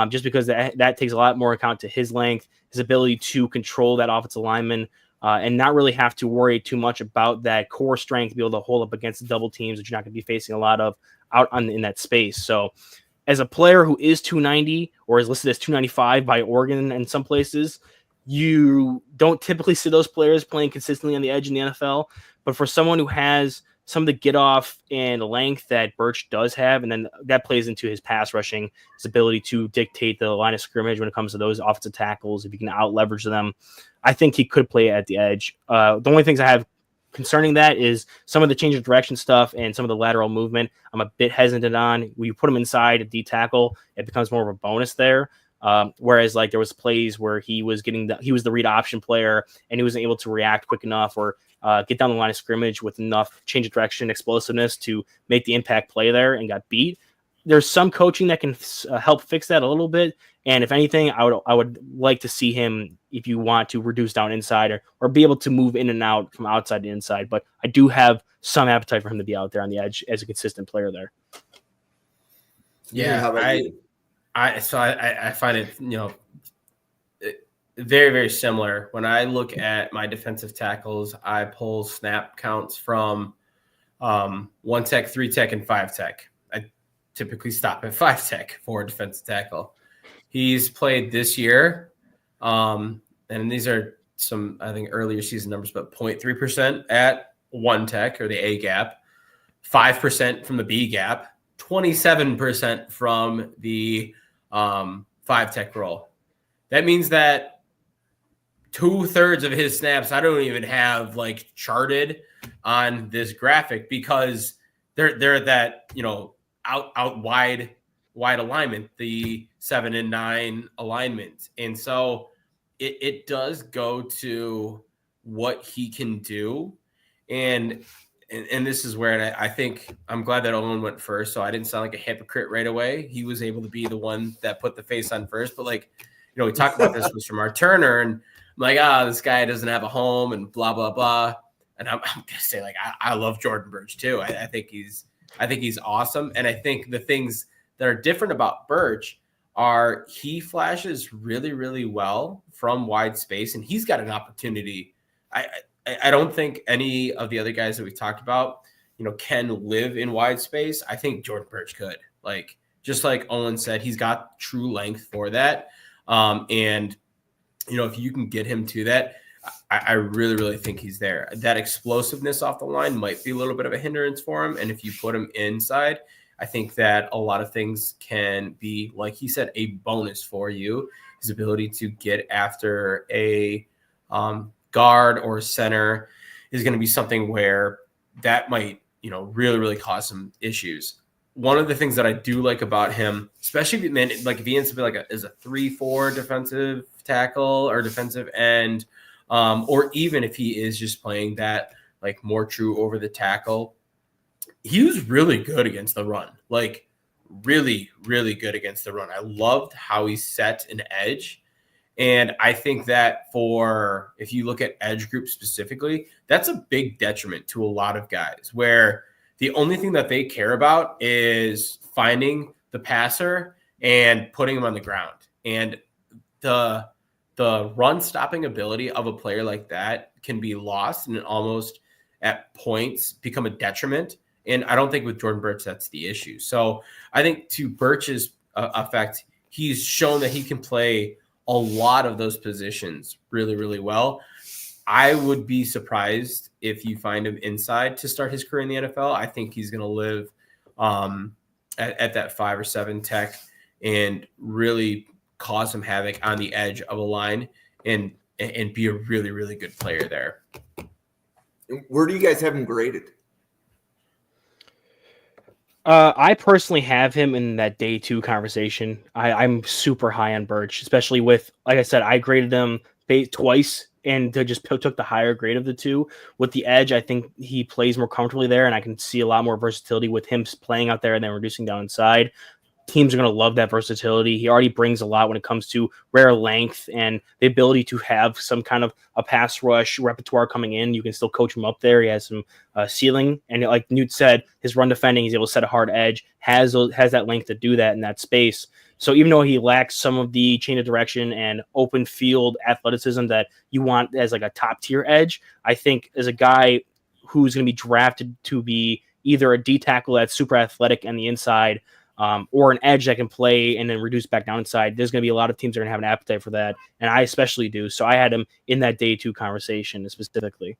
just because that takes a lot more account to his length, his ability to control that offensive lineman, and not really have to worry too much about that core strength to be able to hold up against the double teams that you're not going to be facing a lot of out in that space. So as a player who is 290 or is listed as 295 by Oregon in some places, you don't typically see those players playing consistently on the edge in the NFL. But for someone who has some of the get off and length that Burch does have, and then that plays into his pass rushing, his ability to dictate the line of scrimmage when it comes to those offensive tackles, if you can out leverage them, I think he could play at the edge. The only things I have concerning that is some of the change of direction stuff and some of the lateral movement. I'm a bit hesitant on. When you put him inside a D tackle, it becomes more of a bonus there. Whereas like there was plays where he was the read option player and he wasn't able to react quick enough or get down the line of scrimmage with enough change of direction, explosiveness to make the impact play there and got beat. There's some coaching that can help fix that a little bit. And if anything, I would like to see him, if you want to reduce down inside or be able to move in and out from outside to inside. But I do have some appetite for him to be out there on the edge as a consistent player there. Yeah, I find it, very, very similar. When I look at my defensive tackles, I pull snap counts from 1 tech, 3 tech, and 5 tech. I typically stop at 5 tech for a defensive tackle. He's played this year, and these are some, I think, earlier season numbers, but 0.3% at 1 tech or the A gap, 5% from the B gap, 27% from the 5 tech role. That means that 2/3 of his snaps I don't even have like charted on this graphic because they're that out wide alignment, the 7 and 9 alignment. And so it does go to what he can do. And this is where I think I'm glad that Owen went first, so I didn't sound like a hypocrite right away. He was able to be the one that put the face on first. But we talked about this with Shemar Turner, and I'm like, this guy doesn't have a home and blah, blah, blah. And I'm going to say, I love Jordan Burch too. I think he's awesome. And I think the things that are different about Burch are he flashes really, really well from wide space, and he's got an opportunity. I don't think any of the other guys that we've talked about, can live in wide space. I think Jordan Burch could. Just like Owen said, he's got true length for that. And if you can get him to that, I really, really think he's there. That explosiveness off the line might be a little bit of a hindrance for him. And if you put him inside, I think that a lot of things can be, like he said, a bonus for you. His ability to get after a guard or center is going to be something where that might, really, really cause some issues. one of the things that I do like about him, especially if he ends up like as a 3-4 defensive tackle or defensive end, or even if he is just playing that like more true over the tackle, he was really good against the run. Like really, really good against the run. I loved how he set an edge. And I think that if you look at edge group specifically, that's a big detriment to a lot of guys where the only thing that they care about is finding the passer and putting him on the ground. And the run stopping ability of a player like that can be lost and almost at points become a detriment. And I don't think with Jordan Burch, that's the issue. So I think to Burch's effect, he's shown that he can play a lot of those positions really, really well. I would be surprised if you find him inside to start his career in the NFL. I think he's going to live at that 5 or 7 tech and really cause some havoc on the edge of a line and be a really, really good player there. Where do you guys have him graded? I personally have him in that day 2 conversation. I'm super high on Burch, especially with, like I said, I graded him twice and just took the higher grade of the two. With the edge, I think he plays more comfortably there, and I can see a lot more versatility with him playing out there and then reducing down inside. Teams are going to love that versatility. He already brings a lot when it comes to rare length and the ability to have some kind of a pass rush repertoire coming in. You can still coach him up there. He has some ceiling. And like Newt said, his run defending, he's able to set a hard edge, has that length to do that in that space. So even though he lacks some of the change of direction and open field athleticism that you want as like a top tier edge, I think as a guy who's going to be drafted to be either a D tackle that's super athletic on the inside, or an edge that can play and then reduce back down inside, there's going to be a lot of teams that are going to have an appetite for that. And I especially do. So I had him in that day 2 conversation specifically.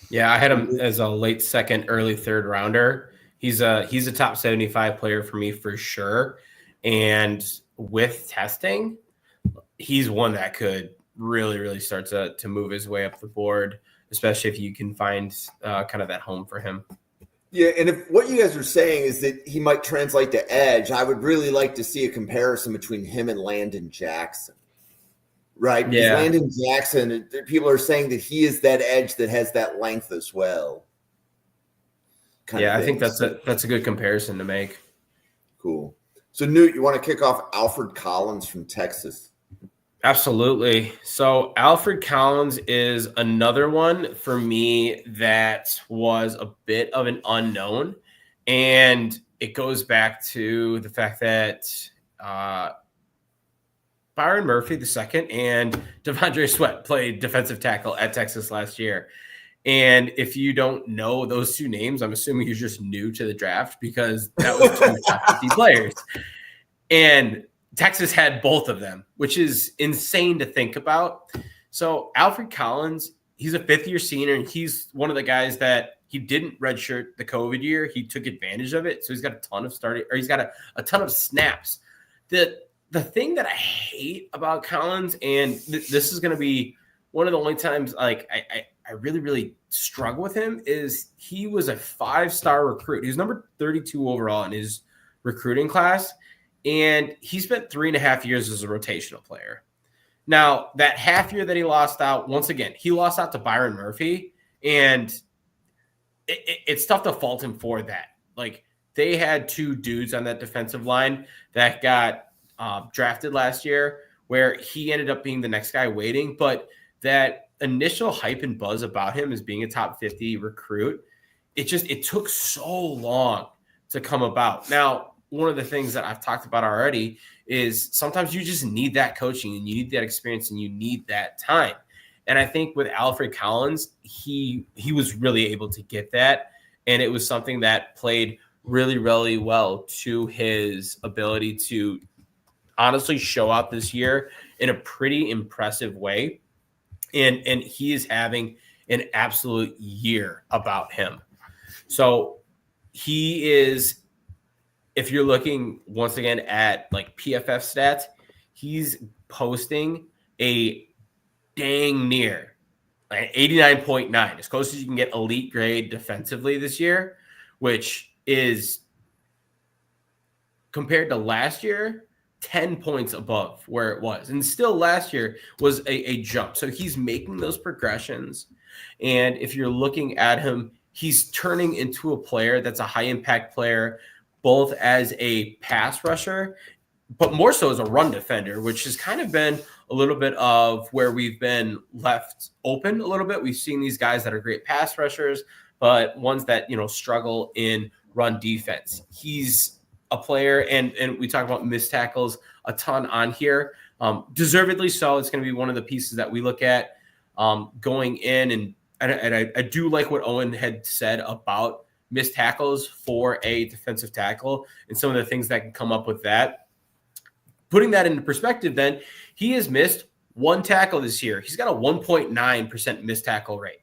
Yeah, I had him as a late 2nd, early 3rd rounder. He's a top 75 player for me for sure. And with testing, he's one that could really, really start to move his way up the board, especially if you can find kind of that home for him. Yeah, and if what you guys are saying is that he might translate to edge, I would really like to see a comparison between him and Landon Jackson. Right? Because Yeah. Landon Jackson, people are saying that he is that edge that has that length as well. I think that's a good comparison to make. Cool. So, Newt, you want to kick off Alfred Collins from Texas? Absolutely. So Alfred Collins is another one for me that was a bit of an unknown. And it goes back to the fact that Byron Murphy II and Devondre Sweat played defensive tackle at Texas last year. And if you don't know those 2 names, I'm assuming you're just new to the draft because that was 2 top 50 players. And Texas had both of them, which is insane to think about. So Alfred Collins, he's a 5th-year senior, and he's one of the guys that he didn't redshirt the COVID year. He took advantage of it. So he's got a ton of he's got a ton of snaps. The thing that I hate about Collins, and this is going to be one of the only times like I really, really struggle with him, is he was a 5-star recruit. He was number 32 overall in his recruiting class. And he spent 3.5 years as a rotational player. Now, that half year that he lost out, once again, he lost out to Byron Murphy. And it's tough to fault him for that. Like, they had 2 dudes on that defensive line that got drafted last year where he ended up being the next guy waiting. But that initial hype and buzz about him as being a top 50 recruit, it took so long to come about. Now, one of the things that I've talked about already is sometimes you just need that coaching and you need that experience and you need that time. And I think with Alfred Collins, he was really able to get that. And it was something that played really, really well to his ability to honestly show out this year in a pretty impressive way. And he is having an absolute year about him. So he is, if you're looking once again at like PFF stats, he's posting a dang near an 89.9, as close as you can get elite grade defensively this year, which is compared to last year, 10 points above where it was. And still last year was a jump. So he's making those progressions. And if you're looking at him, he's turning into a player that's a high impact player, both as a pass rusher, but more so as a run defender, which has kind of been a little bit of where we've been left open a little bit. We've seen these guys that are great pass rushers, but ones that, struggle in run defense. He's a player, and we talk about missed tackles a ton on here. Deservedly so. It's going to be one of the pieces that we look at going in. And I do like what Owen had said about missed tackles for a defensive tackle and some of the things that can come up with that. Putting that into perspective, then, he has missed one tackle this year. He's got a 1.9% missed tackle rate,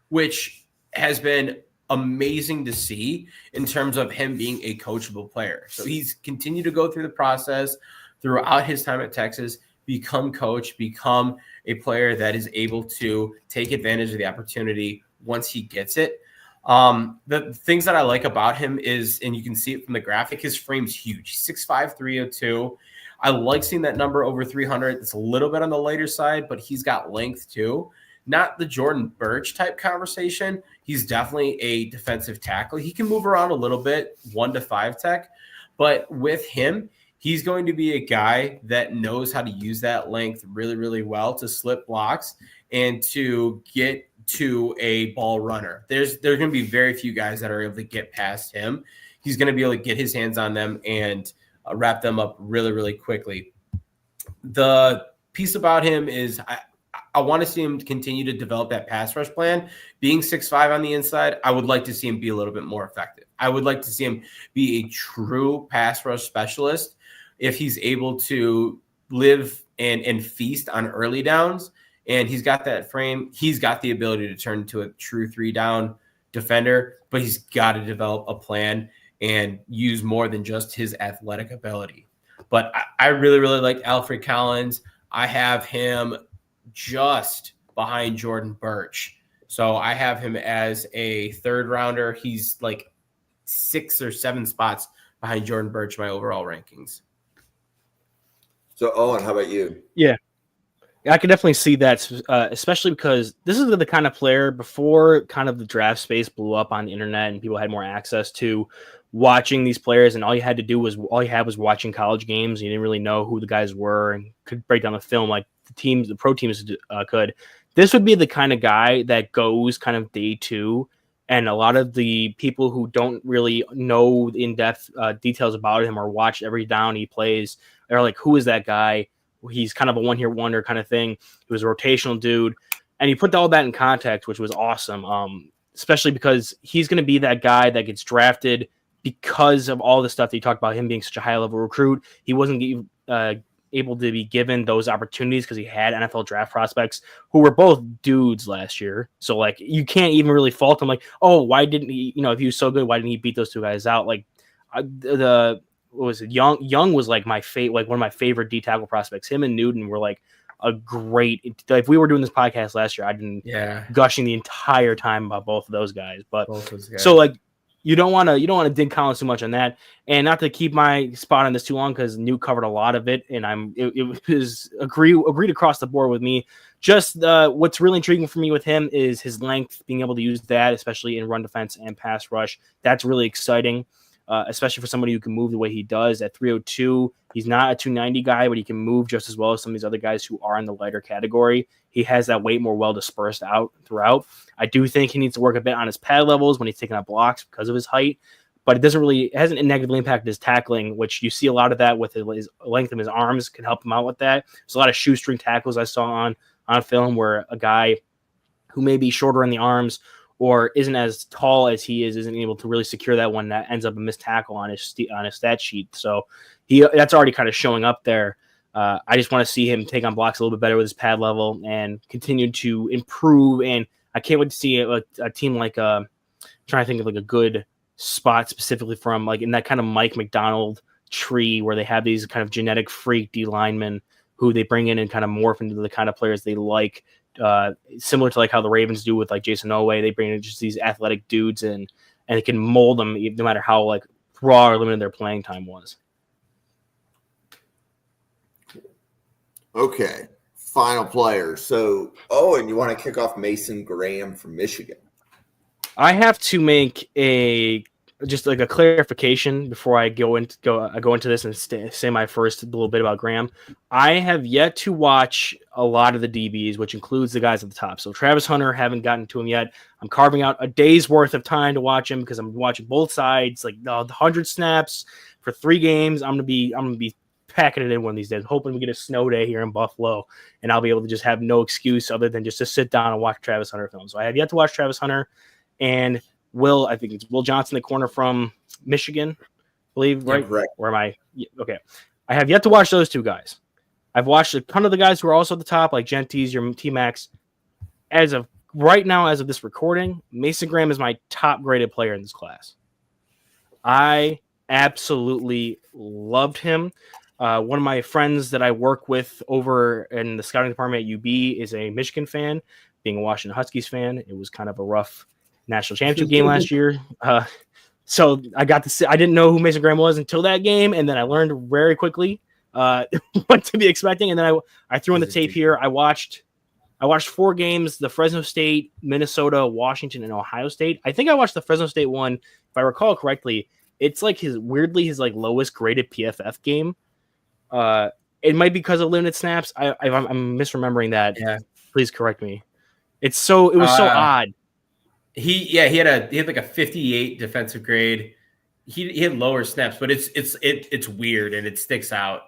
which has been amazing to see in terms of him being a coachable player. So he's continued to go through the process throughout his time at Texas, become coach, become a player that is able to take advantage of the opportunity once he gets it. The things that I like about him is, and you can see it from the graphic, his frame's huge. He's 6'5", 302. I like seeing that number over 300. It's a little bit on the lighter side, but he's got length too. Not the Jordan Burch type conversation. He's definitely a defensive tackle. He can move around a little bit, 1 to 5 tech, but with him, he's going to be a guy that knows how to use that length really, really well to slip blocks and to get to a ball runner. There's going to be very few guys that are able to get past him. He's going to be able to get his hands on them and wrap them up really, really quickly. The piece about him is I want to see him continue to develop that pass rush plan. Being 6'5" on the inside, I would like to see him be a little bit more effective. I would like to see him be a true pass rush specialist if he's able to live and feast on early downs. And he's got that frame. He's got the ability to turn into a true 3-down defender, but he's got to develop a plan and use more than just his athletic ability. But I really, really like Alfred Collins. I have him just behind Jordan Burch. So I have him as a 3rd rounder. He's like 6 or 7 spots behind Jordan Burch, my overall rankings. So, Owen, how about you? Yeah, I can definitely see that, especially because this is the kind of player before kind of the draft space blew up on the internet and people had more access to watching these players, and all you had was watching college games. You didn't really know who the guys were and could break down the film like the pro teams could. This would be the kind of guy that goes kind of day 2, and a lot of the people who don't really know in-depth details about him or watch every down he plays are like, who is that guy? He's kind of a one-hit wonder kind of thing. He was a rotational dude, and he put all that in context, which was awesome, especially because he's going to be that guy that gets drafted because of all the stuff that you talked about, him being such a high-level recruit. He wasn't able to be given those opportunities because he had NFL draft prospects who were both dudes last year. So, like, you can't even really fault him. Like, oh, why didn't he, if he was so good, why didn't he beat those 2 guys out? Like, what was it? Young was like one of my favorite D tackle prospects. Him and Newton were like a great. If we were doing this podcast last year, I'd been gushing the entire time about both of those guys. But so like, you don't want to dig Collins too much on that, and not to keep my spot on this too long because Newt covered a lot of it, and it was agreed across the board with me. Just what's really intriguing for me with him is his length, being able to use that, especially in run defense and pass rush. That's really exciting. Especially for somebody who can move the way he does at 302. He's not a 290 guy, but he can move just as well as some of these other guys who are in the lighter category. He has that weight more well dispersed out throughout. I do think he needs to work a bit on his pad levels when he's taking up blocks because of his height, but it hasn't negatively impacted his tackling, which you see a lot of that with his length of his arms can help him out with that. There's a lot of shoestring tackles I saw on film where a guy who may be shorter in the arms or isn't as tall as he isn't able to really secure that one, that ends up a missed tackle on his stat sheet. So that's already kind of showing up there. I just want to see him take on blocks a little bit better with his pad level and continue to improve. And I can't wait to see a team like trying to think of like a good spot specifically from like in that kind of Mike McDonald tree where they have these kind of genetic freak D linemen who they bring in and kind of morph into the kind of players they like. Similar to like how the Ravens do with like Jason Owe, they bring in just these athletic dudes and they can mold them no matter how like raw or limited their playing time was. Okay. Final player. So, Owen, you want to kick off Mason Graham from Michigan? I have to make a clarification before I go into this and say my first little bit about Graham. I have yet to watch a lot of the DBs, which includes the guys at the top. So Travis Hunter, haven't gotten to him yet. I'm carving out a day's worth of time to watch him because I'm watching both sides, like the 100 snaps for 3 games. I'm gonna be packing it in one of these days, hoping we get a snow day here in Buffalo, and I'll be able to just have no excuse other than just to sit down and watch Travis Hunter film. So I have yet to watch Travis Hunter. And I think it's Will Johnson, the corner from Michigan, I believe, right? Yeah, correct. Where am I? Okay. I have yet to watch those 2 guys. I've watched a ton of the guys who are also at the top, like Genties, your T-Max. As of right now, as of this recording, Mason Graham is my top graded player in this class. I absolutely loved him. One of my friends that I work with over in the scouting department at UB is a Michigan fan. Being a Washington Huskies fan, it was kind of a rough national championship game last year. So I got to see, I didn't know who Mason Graham was until that game. And then I learned very quickly what to be expecting. And then I threw in the tape here. I watched 4 games, the Fresno State, Minnesota, Washington, and Ohio State. I think I watched the Fresno State one. If I recall correctly, it's like his like lowest graded PFF game. It might be because of limited snaps. I'm misremembering that. Yeah. Please correct me. It was so odd. He had like a 58 defensive grade. He had lower snaps, but it's weird and it sticks out.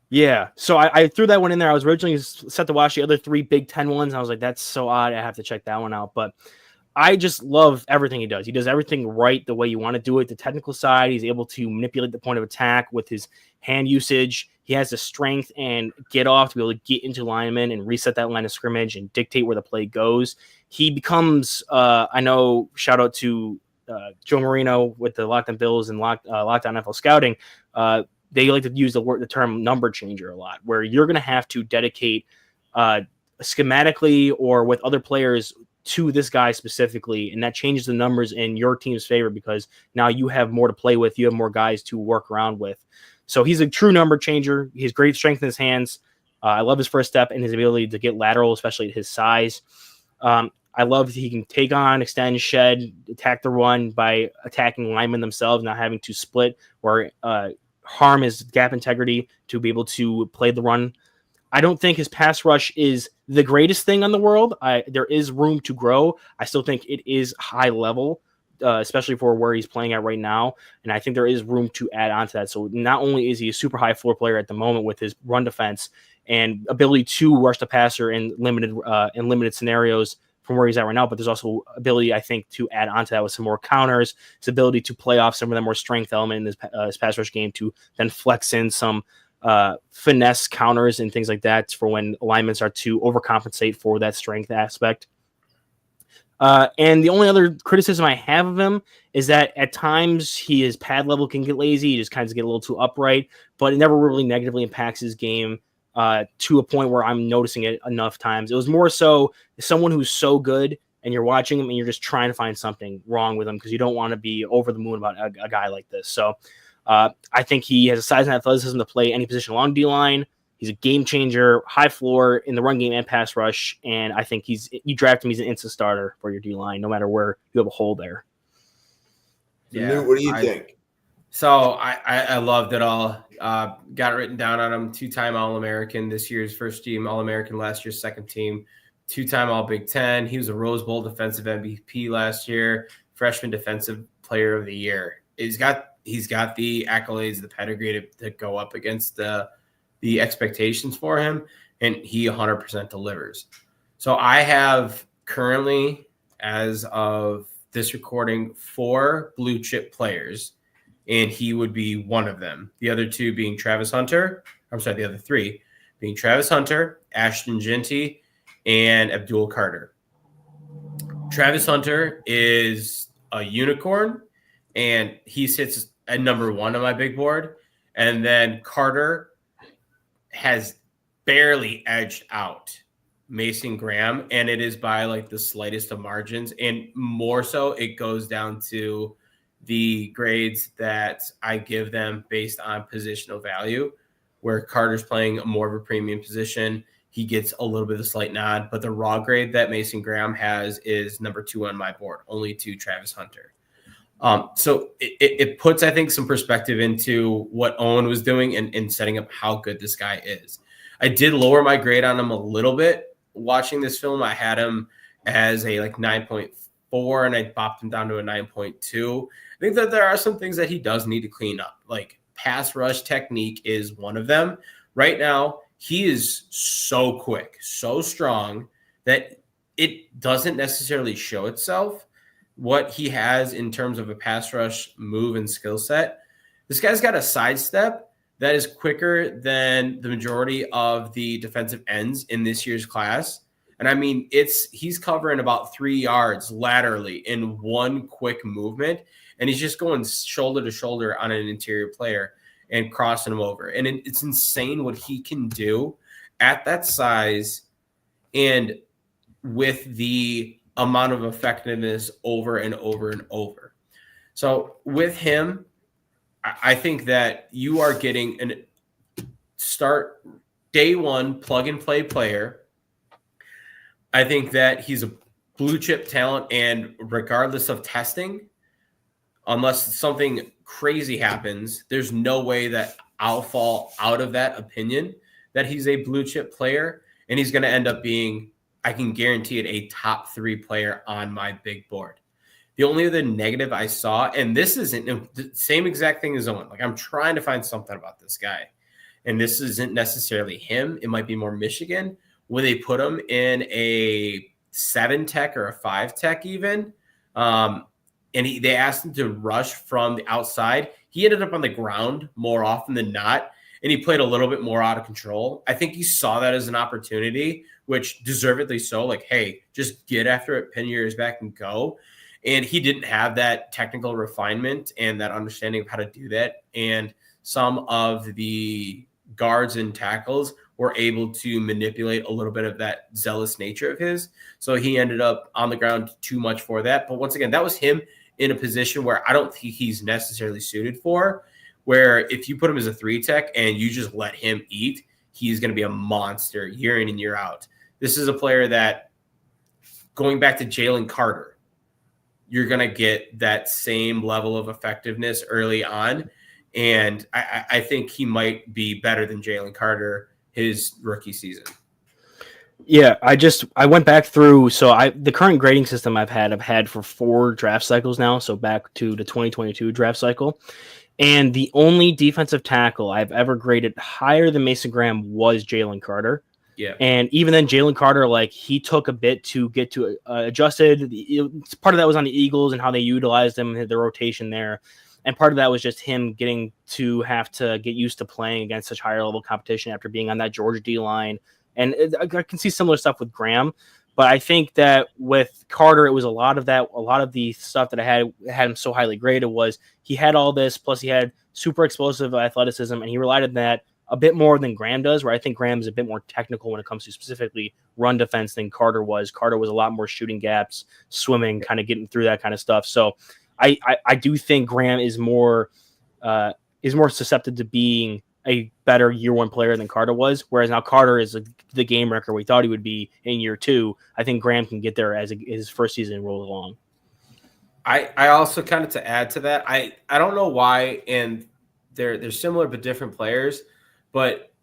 Yeah. So I threw that one in there. I was originally set to watch the other 3 Big Ten ones. And I was like, that's so odd. I have to check that one out. But I just love everything he does. He does everything right the way you want to do it. The technical side, he's able to manipulate the point of attack with his hand usage. He has the strength and get off to be able to get into linemen and reset that line of scrimmage and dictate where the play goes. He becomes, I know, shout out to Joe Marino with the Locked On Bills and Lockdown NFL Scouting. They like to use the term number changer a lot, where you're going to have to dedicate schematically or with other players to this guy specifically, and that changes the numbers in your team's favor because now you have more to play with. You have more guys to work around with. So he's a true number changer. He has great strength in his hands. I love his first step and his ability to get lateral, especially at his size. I love that he can take on, extend, shed, attack the run by attacking linemen themselves, not having to split or harm his gap integrity to be able to play the run. I don't think his pass rush is the greatest thing in the world. There is room to grow. I still think it is high level, especially for where he's playing at right now. And I think there is room to add on to that. So not only is he a super high floor player at the moment with his run defense and ability to rush the passer in limited scenarios from where he's at right now, but there's also ability, I think, to add on to that with some more counters, his ability to play off some of the more strength element in his pass rush game to then flex in some finesse counters and things like that for when alignments are to overcompensate for that strength aspect. And the only other criticism I have of him is that at times his pad level can get lazy. He just kind of get a little too upright, but it never really negatively impacts his game to a point where I'm noticing it enough times. It was more so someone who's so good and you're watching him and you're just trying to find something wrong with him because you don't want to be over the moon about a guy like this. So I think he has a size and athleticism to play any position along D-line. He's a game changer, high floor in the run game and pass rush. And I think you draft him, he's an instant starter for your D-line, no matter where you have a hole there. Yeah. Newt, what do you think? So I loved it all. Got it written down on him. 2-time All-American this year's first team, All-American last year's second team, 2-time All-Big Ten. He was a Rose Bowl defensive MVP last year, freshman defensive player of the year. He's got the accolades, the pedigree to go up against the expectations for him, and he 100% delivers. So I have currently, as of this recording, 4 blue chip players, and he would be one of them. The other 2 being Travis Hunter. I'm sorry, the other 3 being Travis Hunter, Ashton Jeanty, and Abdul Carter. Travis Hunter is a unicorn, and he sits at number 1 on my big board. And then Carter has barely edged out Mason Graham, and it is by like the slightest of margins. And more so, it goes down to the grades that I give them based on positional value, where Carter's playing more of a premium position. He gets a little bit of a slight nod, but the raw grade that Mason Graham has is number 2 on my board, only to Travis Hunter. So it puts, I think, some perspective into what Owen was doing and setting up how good this guy is. I did lower my grade on him a little bit watching this film. I had him as a 9.4, and I bopped him down to a 9.2. I think that there are some things that he does need to clean up. Like pass rush technique is one of them. Right now, he is so quick, so strong that it doesn't necessarily show itself what he has in terms of a pass rush move and skill set. This guy's got a sidestep that is quicker than the majority of the defensive ends in this year's class. And I mean, he's covering about 3 yards laterally in one quick movement, and he's just going shoulder to shoulder on an interior player and crossing him over. And it's insane what he can do at that size and with the amount of effectiveness over and over and over. So with him, I think that you are getting an start day one plug and play player. I think that he's a blue chip talent, and regardless of testing, unless something crazy happens, there's no way that I'll fall out of that opinion that he's a blue chip player, and he's going to end up being, I can guarantee it, a top 3 player on my big board. The only other negative I saw, and this isn't the same exact thing as Owen. Like, I'm trying to find something about this guy, and this isn't necessarily him. It might be more Michigan, where they put him in a 7 tech or a 5 tech even. And they asked him to rush from the outside. He ended up on the ground more often than not, and he played a little bit more out of control. I think he saw that as an opportunity, which deservedly so. Like, hey, just get after it, pin your ears back, and go. And he didn't have that technical refinement and that understanding of how to do that. And some of the guards and tackles were able to manipulate a little bit of that zealous nature of his. So he ended up on the ground too much for that. But once again, that was him in a position where I don't think he's necessarily suited for, where if you put him as a 3 tech and you just let him eat, he's going to be a monster year in and year out. This is a player that, going back to Jalen Carter, you're going to get that same level of effectiveness early on. And I think he might be better than Jalen Carter his rookie season. Yeah, I went back through. So the current grading system I've had for 4 draft cycles now. So back to the 2022 draft cycle. And the only defensive tackle I've ever graded higher than Mason Graham was Jalen Carter. Yeah. And even then, Jalen Carter, he took a bit to get to adjusted. Part of that was on the Eagles and how they utilized him, the rotation there. And part of that was just him getting to have to get used to playing against such higher level competition after being on that Georgia D line. And I can see similar stuff with Graham. But I think that with Carter, it was a lot of the stuff that I had him so highly graded was he had all this, plus he had super explosive athleticism, and he relied on that a bit more than Graham does, where I think Graham is a bit more technical when it comes to specifically run defense than Carter was. Carter was a lot more shooting gaps, swimming, kind of getting through that kind of stuff. So I do think Graham is more susceptible to being a better year 1 player than Carter was, whereas now Carter is the game wrecker we thought he would be in year 2. I think Graham can get there as his first season rolls along. I also kind of, to add to that, I don't know why, and they're similar but different players, but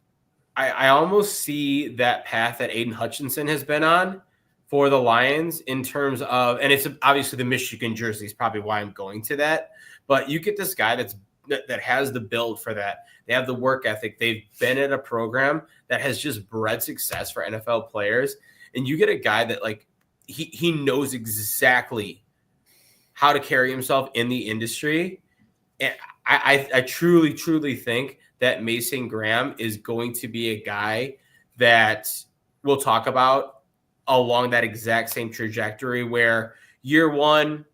I almost see that path that Aiden Hutchinson has been on for the Lions in terms of, and it's obviously the Michigan jersey is probably why I'm going to that, but you get this guy that has the build for that. They have the work ethic. They've been at a program that has just bred success for NFL players. And you get a guy that he knows exactly how to carry himself in the industry. And I truly, truly think that Mason Graham is going to be a guy that we'll talk about along that exact same trajectory where year 1,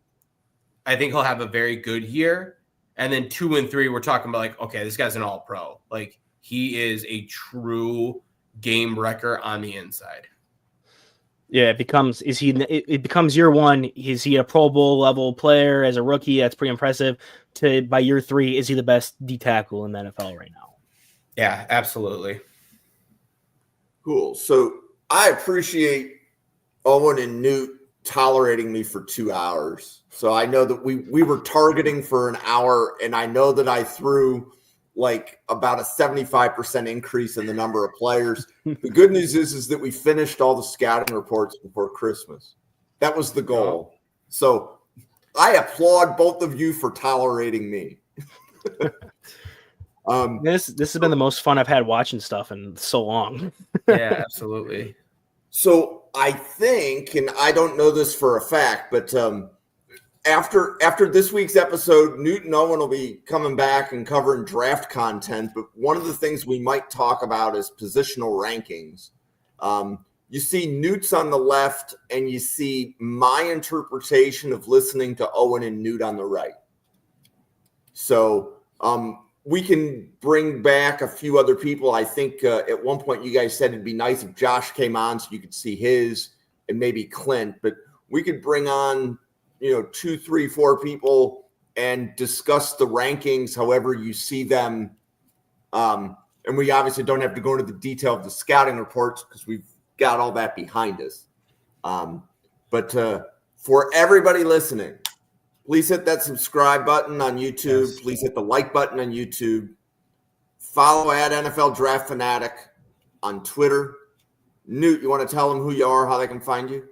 I think he'll have a very good year. And then 2 and 3, we're talking about okay, this guy's an all-pro. He is a true game wrecker on the inside. Yeah, it becomes year 1. Is he a Pro Bowl level player as a rookie? That's pretty impressive. By year 3, is he the best D tackle in the NFL right now? Yeah, absolutely. Cool. So I appreciate Owen and Newt tolerating me for 2 hours. So I know that we were targeting for an hour, and I know that I threw like about a 75% increase in the number of players. The good news is that we finished all the scouting reports before Christmas. That was the goal. So I applaud both of you for tolerating me. This has been the most fun I've had watching stuff in so long. Yeah, absolutely. So I think, and I don't know this for a fact, but after this week's episode, Newt and Owen will be coming back and covering draft content. But one of the things we might talk about is positional rankings. You see Newt's on the left, and you see my interpretation of listening to Owen and Newt on the right. So we can bring back a few other people. I think at one point you guys said it'd be nice if Josh came on so you could see his, and maybe Clint. But we could bring on 2, 3, 4 people and discuss the rankings however you see them. And we obviously don't have to go into the detail of the scouting reports because we've got all that behind us. But for everybody listening, please hit that subscribe button on YouTube. Yes. Please hit the like button on YouTube. Follow at NFL Draft Fanatic on Twitter. Newt, you want to tell them who you are, how they can find you?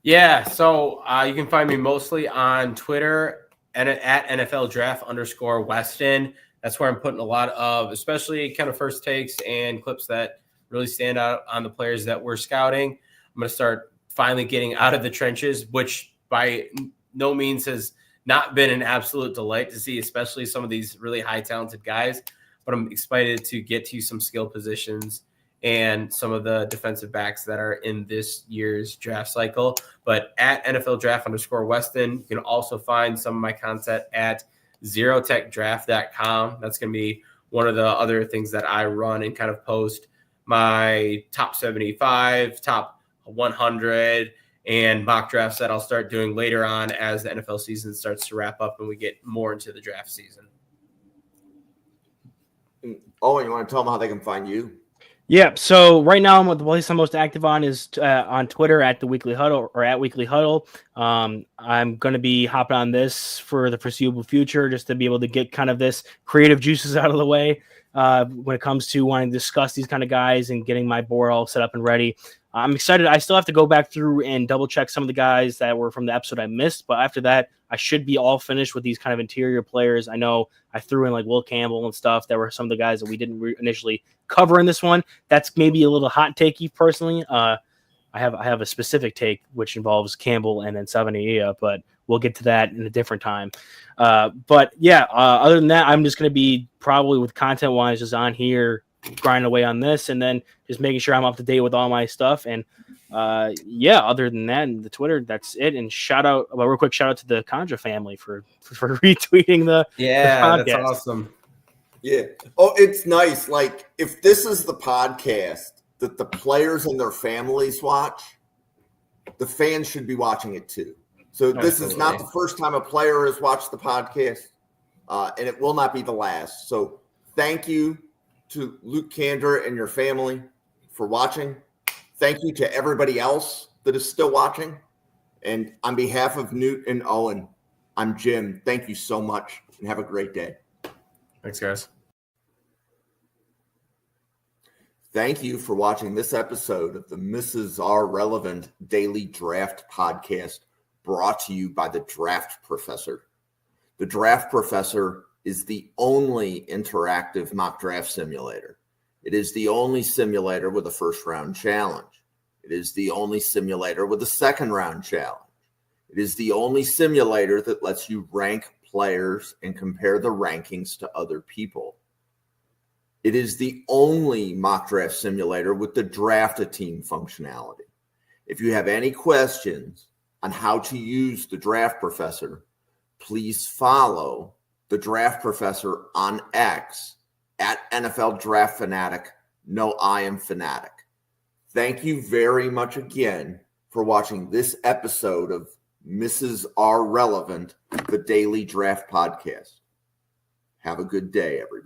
Yeah, so you can find me mostly on Twitter and at NFL Draft _Weston. That's where I'm putting a lot of, especially kind of first takes and clips that really stand out on the players that we're scouting. I'm going to start finally getting out of the trenches, which by no means has not been an absolute delight to see, especially some of these really high talented guys. But I'm excited to get to some skill positions and some of the defensive backs that are in this year's draft cycle. But at NFL Draft _Weston, you can also find some of my content at zerotechdraft.com. That's going to be one of the other things that I run and kind of post my top 75, top 100, and mock drafts that I'll start doing later on as the NFL season starts to wrap up and we get more into the draft season. Owen, you want to tell them how they can find you? Yeah, so right now the place I'm most active on is on Twitter at the Weekly Huddle or at Weekly Huddle. I'm going to be hopping on this for the foreseeable future just to be able to get kind of this creative juices out of the way when it comes to wanting to discuss these kind of guys and getting my board all set up and ready. I'm excited. I still have to go back through and double check some of the guys that were from the episode I missed, but after that, I should be all finished with these kind of interior players. I know I threw in like Will Campbell and stuff. That were some of the guys that we didn't initially cover in this one. That's maybe a little hot takey personally. I have a specific take which involves Campbell and then Savania, but we'll get to that in a different time. But yeah, other than that, I'm just going to be probably with content wise just on here grinding away on this and then just making sure I'm up to date with all my stuff. And yeah, other than that, and the Twitter, that's it. And real quick shout out to the Kandra family for retweeting the that's awesome. Yeah. Oh, it's nice. Like if this is the podcast that the players and their families watch, the fans should be watching it too. So this is not the first time a player has watched the podcast, and it will not be the last. So thank you to Luke Kandra and your family for watching. Thank you to everybody else that is still watching. And on behalf of Newt and Owen, I'm Jim. Thank you so much and have a great day. Thanks, guys. Thank you for watching this episode of the Mrs. R Relevant Daily Draft Podcast, brought to you by the Draft Professor. The Draft Professor is the only interactive mock draft simulator. It is the only simulator with a first-round challenge. It is the only simulator with a second-round challenge. It is the only simulator that lets you rank players and compare the rankings to other people. It is the only mock draft simulator with the draft a team functionality. If you have any questions on how to use the Draft Professor, please follow the Draft Professor on X at NFL Draft Fanatic. No, I am Fanatic. Thank you very much again for watching this episode of Mrs. R Relevant, the Daily Draft Podcast. Have a good day, everybody.